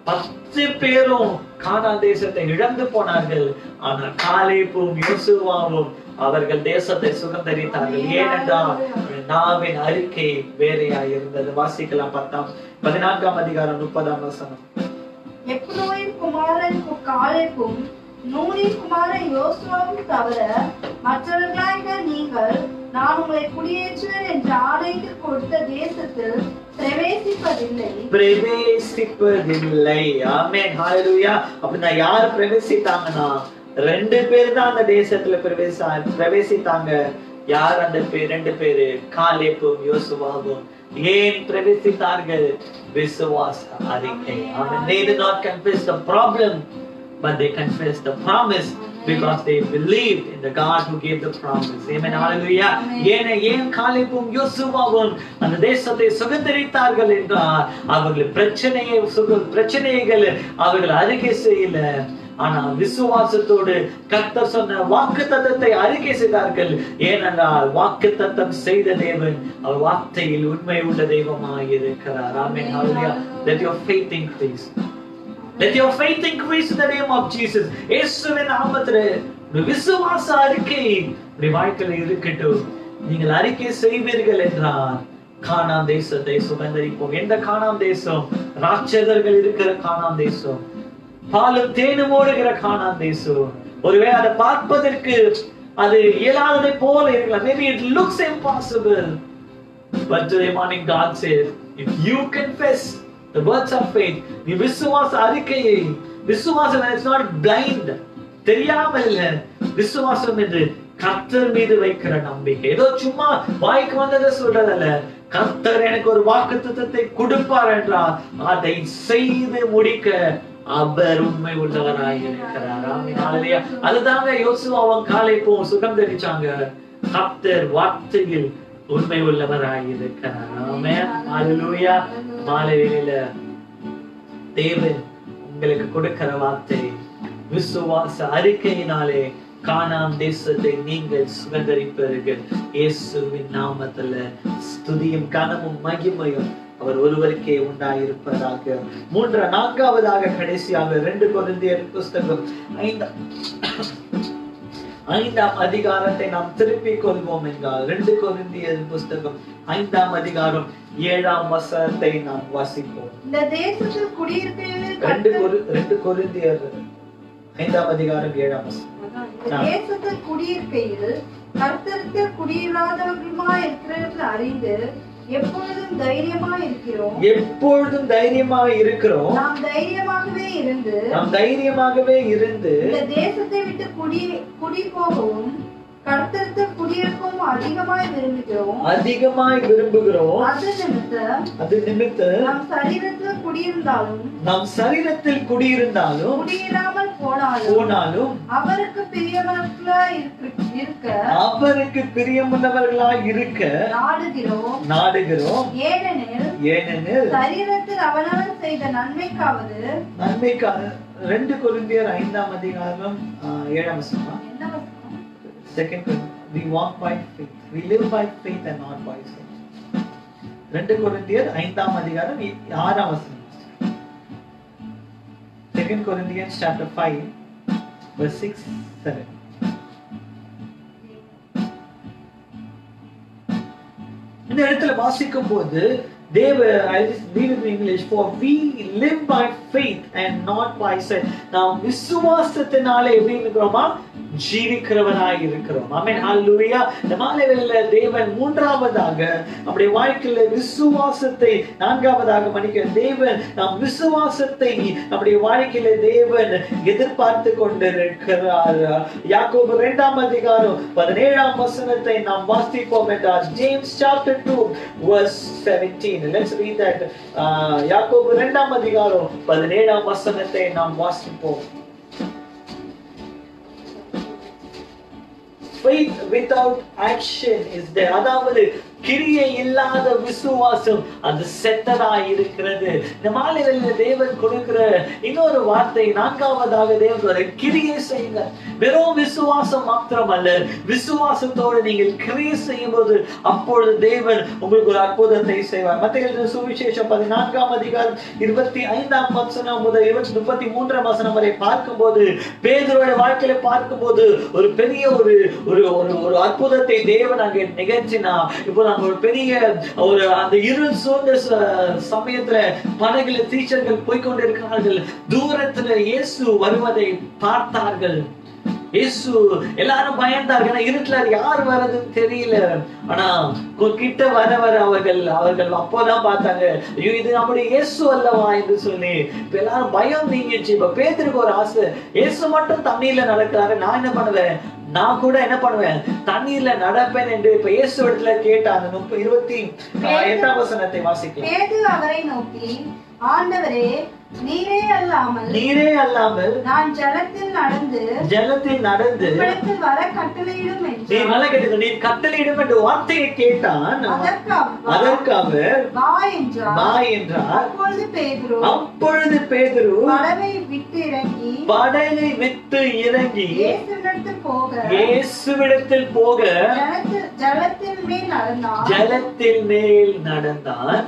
10 பேரும் கானான் தேசத்தை இழந்து போனார்கள். ஆனா காலேபும் யோசுவாவும் அவர்கள் தேசத்தை சுகந்தரித்தார்கள். ஏனென்றால் நாவின் அறிக்கை வேறையா இருந்தது. வாசிக்கலாம். 14ஆம் அதிகாரம் 30ஆம் வசனம். எப்ரோயின் குமாரன் காலேபும் நூனின் குமாரன் யோசுவாவும் தவிர மற்றவர்களாக நீங்கள் நான் உங்களை குடியேற்றுவேன் என்று ஆணையிட்டு கொடுத்த தேசத்தில் பிரவேசிப்பதில்லை. ஆமென். ஹல்லேலூயா. அப்படின்னா யார் பிரவேசித்தாங்கன்னா 2 பேர் தான் அந்த தேசத்துல பிரவேசித்தாங்க. யார் அந்த 2 பேரு? காலேபும் யோசுவாவும். ஏன் பிரவேசித்தார்கள்? விசுவாச அறிக்கை. Amen. They did not confess the problem, but they confessed the promise, because they believed in the God who gave the promise. Amen. Hallelujah. ஏன் காலேபும் யோசுவாவும் அந்த தேசத்தை சுகந்தரித்தார்கள் என்றால் அவர்கள் பிரச்சனைகள் அவர்கள் அறிக்கை செய்யல, ஆனா விசுவாசத்தோடு கர்த்தர் சொன்ன வாக்குத்தத்தத்தை அறிக்கை செய்தார்கள். ஏனென்றால் வாக்குத்தத்தம் செய்த தேவன் அவர் வார்த்தையில் உண்மை உள்ள தெய்வமாய் இருக்கிறார். ஆமென். ஹல்லேலூயா. Let your faith increase. Let your faith increase in the name of Jesus. இயேசுவின் நாமத்திலே விசுவாச அறிக்கை உங்கள் வாழ்க்கையில் இருக்கட்டும். நீங்கள் அறிக்கை செய்வீர்கள் என்றால் கானான் தேசத்தை சுதந்தரிப்போம். எந்த கானான் தேசம்? ராட்சதர்கள் இருக்கிற கானான் தேசம், பாலும் தேனும் ஓடுகிற கானான் தேசம். ஒருவேளை அதை பார்ப்பதற்கு அது இயலாததை போல இருக்கலாம். Maybe it looks impossible. But today morning God says, if you confess the words of faith, நீ விசுவாச அறிக்கையை, விசுவாசம் it's not blind, தெரியாமல் இல்ல, விசுவாசம் என்று கர்த்தர் மீது வைக்கிற நம்பிக்கை. ஏதோ சும்மா வாய்க்கு வந்ததை சொல்றதல்ல. கர்த்தர் எனக்கு ஒரு வாக்குத்தத்தத்தை கொடுப்பார் என்றால் அதை செய்து முடிக்க அவர் உண்மை உள்ளவராய் இருக்கிறார். ஆமென். ஹல்லேலூயா. அதுதாங்க யோசுவாவும் காலேபும் சுகம் தெரிவிச்சாங்க. கர்த்தர் வார்த்தையில் உண்மை உள்ளவராய் இருக்கிறார். ஆமென். ஹல்லேலூயா. மாலையில தேவன் உங்களுக்கு கொடுக்கிற வார்த்தை விசுவாச அறிக்கையினாலே கானான் தேசத்தை நீங்கள் சுதந்தரிப்பீர்கள். இயேசுவின் நாமத்துல ஸ்துதியும் கனமும் மகிமையும் அவர் ஒருவருக்கே உண்டாயிருப்பதாக. நான்காவதாக கடைசியாக 2 கொரிந்தியர் புஸ்தகம் 5ஆம் அதிகாரத்தை நாம் திருப்பிக் கொள்வோம் என்றால் 2 கொரிந்தியர் புஸ்தகம் 5ஆம் அதிகாரம் 7ஆம் வசனத்தை நாம் வாசிப்போம். இந்த தேசத்தில் குடியிருக்கையில் 2 கொரிந்தியர் 5ஆம் அதிகாரம் 7ஆம் வசனம். தேசத்தில் குடியிருக்கையில் கர்த்தருக்கு குடியில்லாதவர்களுமாய் இருக்கிறது அறிந்து எப்பொழுதும் தைரியமாய் இருக்கிறோம். எப்பொழுதும் தைரியமாய் இருக்கிறோம். நாம் தைரியமாகவே இருந்து இந்த தேசத்தை விட்டு குடி போகவும் கர்த்தருக்கு குடியிருக்கவும் அதிகமாய் விரும்புகிறோம். அது நிமித்தம் நம் சரீரத்தில் குடியிருந்தாலும் குடியிராமல் போனாலும் அவருக்கு பிரியமுள்ளவர்களாய் இருக்க நாடுகிறோம். ஏனெனில் சரீரத்தில் அவனவன் செய்த நன்மைக்காவது 2 கொரிந்தியர் 5ஆம் அதிகாரம் 7ஆம் வசனம். Second, we walk by faith. We live by faith and not by sight. 2 கொரிந்தியர் 5ஆம் அதிகாரம் 6ஆம் வசனம். 2 Corinthians chapter 5 verse 6, 7. இந்த இடத்துல வாசிக்கும் போது I'll just read it in English. For we live by faith and not by sight. நாம் விசுவாசத்தினாலே எப்படி இருக்கிறோமா? ஜீவிக்கிறவனாய் இருக்கிறோம். ஆமென். ஹல்லேலூயா. இந்த மாலைவேளையில தேவன் மூன்றாவதாக நம்முடைய வாழ்க்கையில விசுவாசத்தை, நான்காவதாக தேவன் நம் விசுவாசத்தை நம்முடைய வாழ்க்கையில தேவன் எதிர்பார்த்து கொண்டிருக்கிறார். யாக்கோபு 2ஆம் அதிகாரம் 17ஆம் வசனத்தை நாம் வாசிப்போம் என்றால் James chapter 2 verse 17. Let's read that. யாக்கோபு 2ஆம் அதிகாரம் 17ஆம் வசனத்தை நாம் வாசிப்போம். Faith without action is there. அதாவது கிரியை இல்லாத விசுவாசம் அது செத்ததாய் இருக்கிறது. இந்த மாலையில தேவன் கொடுக்கிற இன்னொரு வார்த்தை, நான்காவதாக தேவன் கிரியை செய்யுங்க. வெறும் விசுவாசம் மாத்திரமல்ல, விசுவாசத்தோடு நீங்கள் கிரியை செய்யும் போது அப்பொழுது தேவன் உங்களுக்கு ஒரு அற்புதத்தை செய்வார். மத்தேயு சுவிசேஷம் 14ஆம் அதிகாரம் 25ஆம் வசனம் முதல் 33ஆம் வசனம் வரை பார்க்கும்போது, பேதுருவோட வாழ்க்கையில பார்க்கும்போது ஒரு பெரிய ஒரு அற்புதத்தை தேவன் அங்கே நிகழ்த்தினா. இப்போ ஒரு பெரிய அந்த இருள் சூழ்ந்த சமயத்துல படகுல டீச்சர்கள் போய்கொண்டிருக்கிறார்கள். தூரத்துல இயேசு வருவதை பார்த்தார்கள். இயேசு எல்லாரும் பயந்தார்கள். இருட்டுல யார் வர்றதுன்னு தெரியல. ஆனா கிட்ட வர அவர்கள் அப்போதான் பார்த்தாங்க, ஐயோ இது நம்முடைய இயேசு அல்லவா என்று சொல்லி. இப்ப எல்லாரும் பயம் நீங்கிச்சு. இப்ப பேதுருக்கு ஒரு ஆசை, இயேசு மட்டும் தண்ணீர்ல நடக்கிறாரு, நான் என்ன பண்ணுவேன்? நான் கூட என்ன பண்ணுவேன்? தண்ணீர்ல நடப்பேன் என்று இப்ப இயேசு இடத்துல கேட்டாங்க. 28ஆம் வசனத்தை வாசிக்கலாம். பேதுரு அவரை நோக்கி, ஆண்டவரே, நீரே அல்லாமல் நான் ஜலத்தில் நடந்து உங்களுக்கு வர கட்டளையிடும் என்று நீ கட்டளையிடும் என்று வார்த்தையை கேட்டான். அதற்கு அவர் வா என்றார். அப்பொழுது பேதுரு படகை விட்டு இறங்கி இயேசுவிடத்தில் போக ஜலத்தில் மேல் நடந்தான்.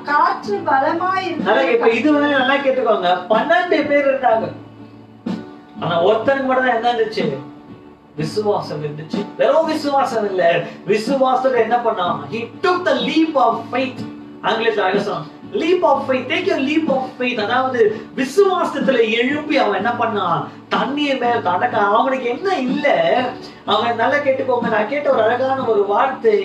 காற்று பலமாய் இப்ப இது வந்து நல்லா கேட்டுக்கோங்க. 12 பேர் இருந்தாங்க. ஆனா ஒருத்தனுக்கு மட்டும் தான் என்ன இருந்துச்சு? விசுவாசம் இருந்துச்சு. வெறும் விசுவாசம் இல்ல, விசுவாசத்துல என்ன பண்ணான்? He took the leap of faith. ஆங்கிலத்துல அழகா leap of faith. Take your leap of faith. அதாவது விசுவாசத்துல எழும்பி அவன் என்ன பண்ணான்? தண்ணீர் மேல நடக்க. அவனுக்கு என்ன இல்ல? அவன் நல்லா கேட்டுக்கோங்க, நான் கேட்ட ஒரு அழகான ஒரு வார்த்தை.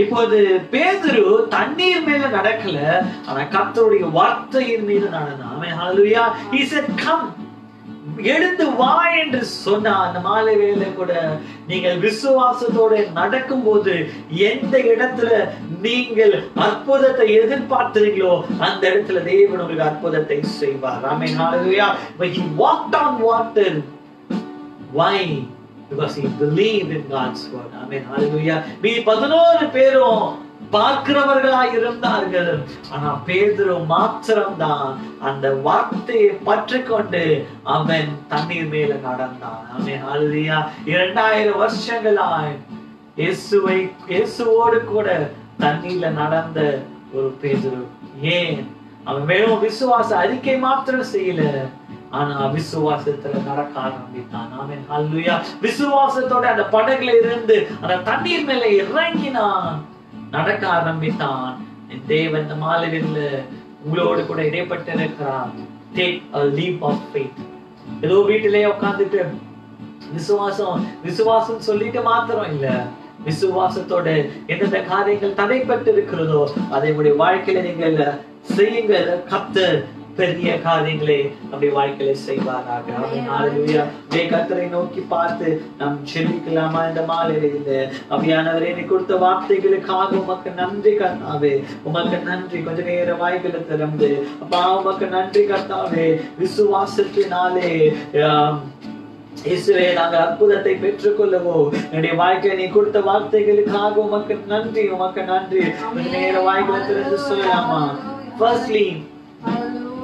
இப்போது பேதுரு தண்ணீர் மேல நடக்கல, ஆனா கர்த்தருடைய வார்த்தையின் மீது நடந்தான். ஹல்லேலூயா. He said come, எழுந்து வா என்று சொன்ன அந்த மாலை வேளையில கூட நீங்கள் விசுவாசத்தோட நடக்கும் போது எந்த இடத்துல நீங்கள் அற்புதத்தை எதிர்பார்த்தீங்களோ அந்த இடத்துல தேவன் உங்களுக்கு அற்புதத்தை செய்வார். ஆமென். ஹல்லேலூயா. But he walked on water. Why? Because he believed in God's word. Amen. Hallelujah. Me 11 பேரும் பார்க்கிறவர்களாய் இருந்தார்கள். ஆனா பேதுரு மாத்திரம்தான் அந்த வார்த்தையை பற்றிக்கொண்டு அவன் தண்ணீர் மேல நடந்தான். ஆமென். ஹல்லேலூயா. 2000 வருஷங்களாய் இயேசுவோடு கூட தண்ணீர்ல நடந்த ஒரு பேதுரு. ஏன்? அவன் வெறும் விசுவாச அறிக்கை மாத்திரம் செய்யல, ஆனா விசுவாசத்துல நடக்க ஆரம்பித்தான். ஆமென். ஹல்லேலூயா. விசுவாசத்தோட அந்த படகுல இருந்து அந்த தண்ணீர் மேல இறங்கினான், நடக்க ஆரம்பித்தான். தேவன் இந்த மாலையில உங்களோடு கூட இடைப்பட்டு இருக்கிறார். Take a leap of faith. ஏதோ வீட்டிலேயே உட்கார்ந்துட்டு விசுவாசம் சொல்லிட்டு மாத்திரம் இல்ல, விசுவாசத்தோட எந்தெந்த காரியங்கள் தடைப்பட்டு இருக்கிறதோ அதை உங்களுடைய வாழ்க்கையில நீங்கள் செய்யுங்க. கர்த்தர் பெரிய காரியங்களே அப்படி வாழ்க்கையில செய்வாராக. ஹல்லேலூயா. கர்த்தரை நோக்கி பார்த்து நாம் ஜெபிக்கலாமா இந்த மாலையில? அப்படியானவரே, நீ கொடுத்த வார்த்தைகளுக்காக உமக்கு நன்றி கர்த்தாவே. உமக்கு நன்றி. கொஞ்ச நேரம் வாய்களை திறந்து அப்பா உமக்கு நன்றி கர்த்தாவே. விசுவாசத்தினாலே இயேசுவே நாங்கள் அற்புதத்தை பெற்றுக்கொள்ளவோ என்னுடைய வாழ்க்கையை நீ கொடுத்த வார்த்தைகளுக்காக உமக்கு நன்றி. உமக்கு நன்றி. கொஞ்ச நேரம் வாய்களை திறந்து சொல்லலாமா? Firstly,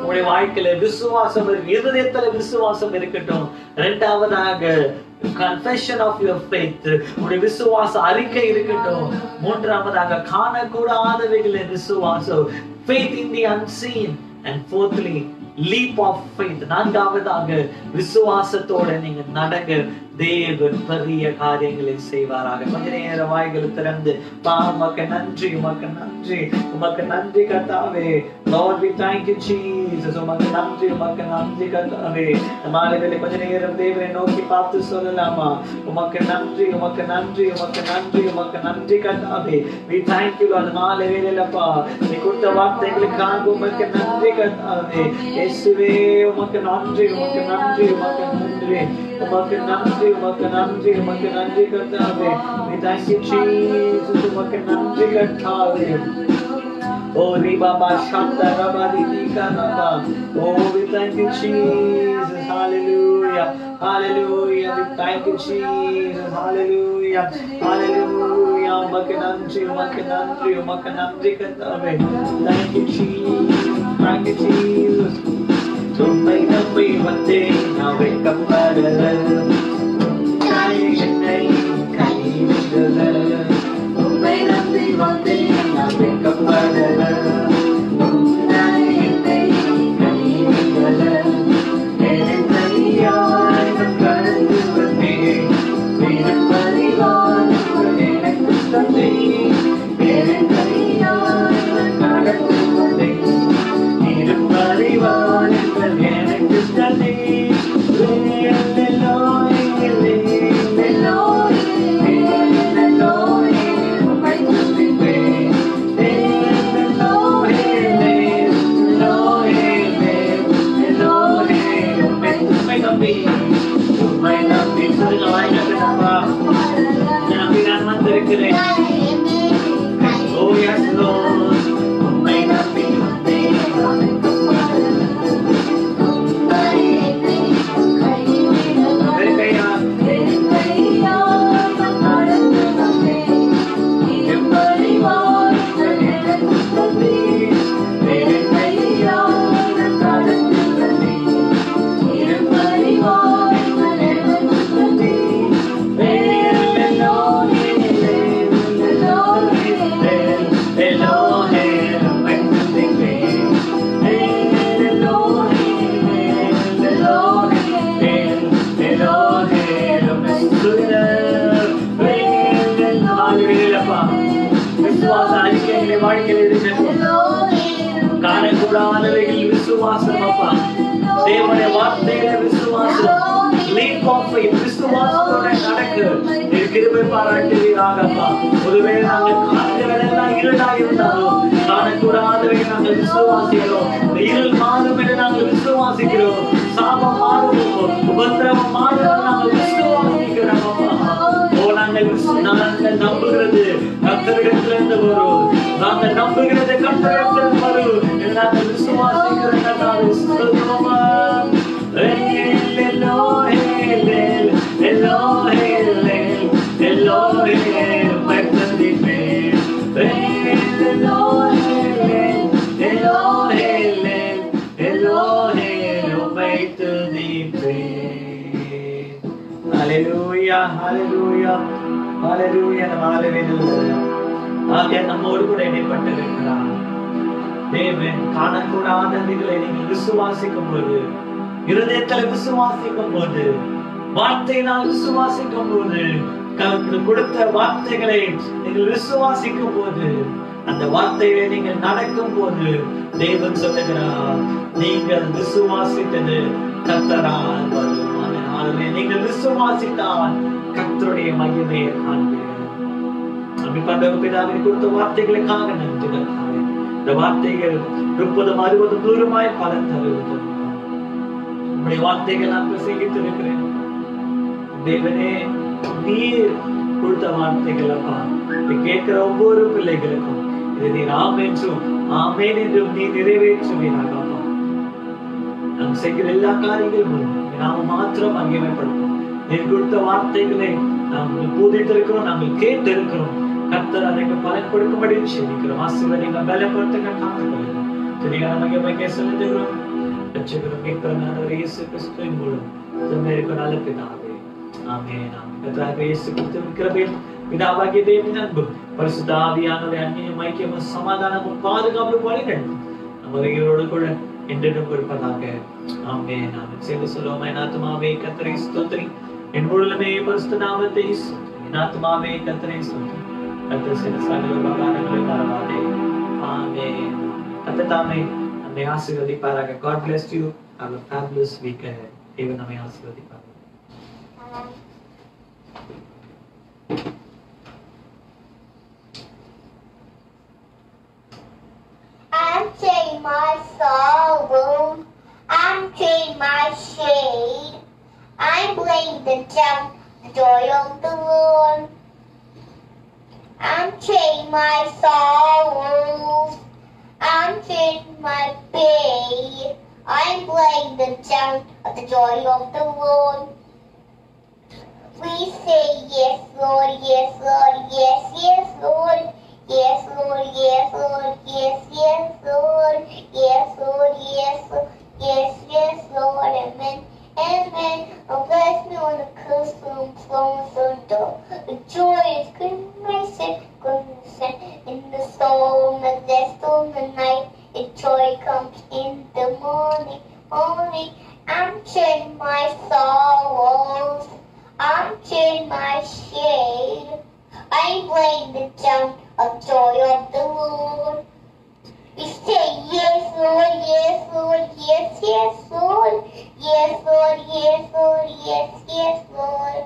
உங்களுடைய வாழ்க்கையில விசுவாசம் இருக்கு, இருதயத்துல விசுவாசம் இருக்கட்டும். இரண்டாவதாக confession of your faith, உங்களுடைய விசுவாச அறிக்கை இருக்கட்டும். மூன்றாவதாக காணக்கூடாதவைகளின் விசுவாசம், faith in the unseen. And fourthly, leap of faith. நான்காவதாக விசுவாசத்தோட நீங்க நடங்க, தேவன் பெரிய காரியங்களை செய்வாராக. கொஞ்ச நேரம் வாய்களை திறந்து உமக்கு நன்றி, உமக்கு நன்றி, உமக்கு நன்றி கர்த்தாவே. Lord, we thank you Jesus. உமக்கு நன்றி, உமக்கு நன்றி கர்த்தாவே. மாலைவேளை கொஞ்ச நேரம் தேவனை நோக்கி பார்த்து சொல்லலாமா? உமக்கு நன்றி, உமக்கு நன்றி, உமக்கு நன்றி, உமக்கு நன்றி கர்த்தாவே. We thank you Lord. மாலைவேளையிலப்பா நீ கொடுத்த வார்த்தைகளுக்காக உமக்கு நன்றி கர்த்தாவே. இயேசுவே உமக்கு நன்றி, உமக்கு நன்றி, உமக்கு நன்றி, உமக்கு நன்றி, உமக்கு நன்றி, உமக்கு நன்றி கர்த்தாவே. We thank you Jesus. உமக்கு நன்றி கர்த்தாவே. Oh Ribaba Shanta Rabadi Nikanaba. Oh, we thank you Jesus. Hallelujah. Hallelujah. We thank you Jesus. Hallelujah. Hallelujah. உமக்கு நன்றி, உமக்கு நன்றி, உமக்கு நன்றி கர்த்தாவே. Thank you Jesus. Thank you Jesus. உம்மை நம்பி வந்தேன் நான் வெட்கப்படல, என்னை கைவிடல. உம்மை நம்பி வந்தேன் நான் வெட்கப்படல, என்னை கைவிடல. என் கையால் கடந்து வந்தேன், என் பரிவார் எனக்கு தந்தேன். என் கையால் கடந்து வந்தேன், என் பரிவார் எனக்கு தந்தேன். Oh yes Lord, உம்மை நம்பி வந்தேன். விசுவாச அறிக்கைகளை வாழ்க்கையில் காணக்கூடாதவைகள் விசுவாசம் அப்பா. தேவனுடைய வார்த்தைகளை விசுவாசம், leap of faith, விசுவாசத்தோட நடக்க கிருபை பாராட்டுவீராக அப்பா. ஒருவேளை நாங்கள் காண்கிறதெல்லாம் இருளாக இருந்தாலும் காணக்கூடாதவைகள் நாங்கள் விசுவாசிக்கிறோம். இருள் மாறும் என்று நாங்கள் விசுவாசிக்கிறோம். சாபம் மாறும், உபத்திரவம் மாறும் நாங்கள் விசுவாசிக்கிறோம் அப்பா. நாங்கள் நம்புகிறது கர்த்தரிடத்திலிருந்து வரும். நாங்கள் நம்புகிறது கர்த்தரிடத்திலிருந்து வரும். நாங்கள் விசுவாசிக்கிறோம். சொல்லுவோமா? Hallelujah, hallelujah, hallelujah. நம்மோடு கூட இணைப்பட்டிருக்கிறார் தேவன். காணக்கூடாதவைகளை நீங்கள் விசுவாசிக்கும் போது, இருதயத்தில் விசுவாசிக்கும் போது, வார்த்தையினால் விசுவாசிக்கும் போது, கொடுத்த வார்த்தைகளை நீங்கள் விசுவாசிக்கும் போது, அந்த வார்த்தைகளை நீங்கள் நடக்கும் போது தேவன் சொல்லுகிறார், நீங்கள் விசுவாசித்தது கர்த்தரால் வரும். நீங்கள் விசுவாசித்தால் கர்த்தருடைய மகிமையை காண்பீர்கள். பிதாவின் கொடுத்த வார்த்தைகளுக்காக நன்றி. இந்த வார்த்தைகள் 30, 60, 100 பலன் தருவது. உங்களுடைய வார்த்தைகள் நான் பிரசங்கித்திருக்கிறேன் தேவனே. நீர் கொடுத்த வார்த்தைகள் அப்பா, கேட்கிற ஒவ்வொரு பிள்ளைகளுக்கும் இதை நீர் ஆமென்றும் ஆமென் என்றும் நீ நிறைவேற்றுவீராக அப்பா. நாம் செய்கிற எல்லா காரியங்களும் நாம மாத்திரம் மகிமைப்படுத்தும். நீர் கொடுத்த வார்த்தைகளை நாங்கள் போதித்திருக்கிறோம், நாங்கள் கேட்டிருக்கிறோம். கர்த்தர் அதற்கு பலன் கொடுக்கும்படி செபிக்கிறோம். ஆசீர்வதிங்க, பலப்படுத்துங்க, காத்துக்கொள்ளுங்க. துணியான மகிமைக்கு செலுத்துகிறோம். ரட்சகரும் மீட்பருமானவர் இயேசு கிறிஸ்துவின் மூலம் தம்மிருக்கும் நல்ல பிதாவே, ஆமென். கர்த்தராகிய இயேசு கிறிஸ்துவின் கிருபையும் பிதாவாகிய தேவனின் அன்பும் பரிசுத்த ஆவியானவருடைய அன்பியும் ஐக்கியமும் சமாதானமும் பாதுகாப்பும் வழிநடத்தும் நம்மளோடு கூட என்றும் இருப்பதாக. ஆமென். ஆமென். சேர்ந்து சொல்லுவோம். என் ஆத்துமாவே கர்த்தரை ஸ்தோத்திரி, என் முழுமே பரிசுத்த நாமத்தை ஸ்தோத்திரி. என் ஆத்துமாவே கர்த்தரை ஸ்தோத்திரி, கர்த்தர் செய்த சகல உபகாரங்களை மறவாதே. ஆமென். கர்த்தர் தாமே நம்மை ஆசீர்வதிப்பாராக. God bless you. Have a fabulous week ahead. தேவன் நம்மை ஆசீர்வதிப்பாராக. Unchain my sorrow, unchain my shade. I'm laying down the joy of the Lord. Unchain my sorrows, unchain my pain. I'm laying down the joy of the Lord. We say yes, Lord, yes, Lord, yes, yes, Lord. Yes, Lord, yes, Lord, yes, yes, Lord, yes, Lord, yes, Lord, yes, yes, Lord, amen, amen. Oh, bless me on the coast room, flowing so dull. The joy is goodness in the storm, the rest of the night. The joy comes in the morning, morning. I'm changing my sorrows, I'm changing my shade. I'm laying down a joy of the Lord. We say yes, Lord, yes, Lord, yes, yes, Lord, yes, Lord, yes, Lord, yes, yes, Lord.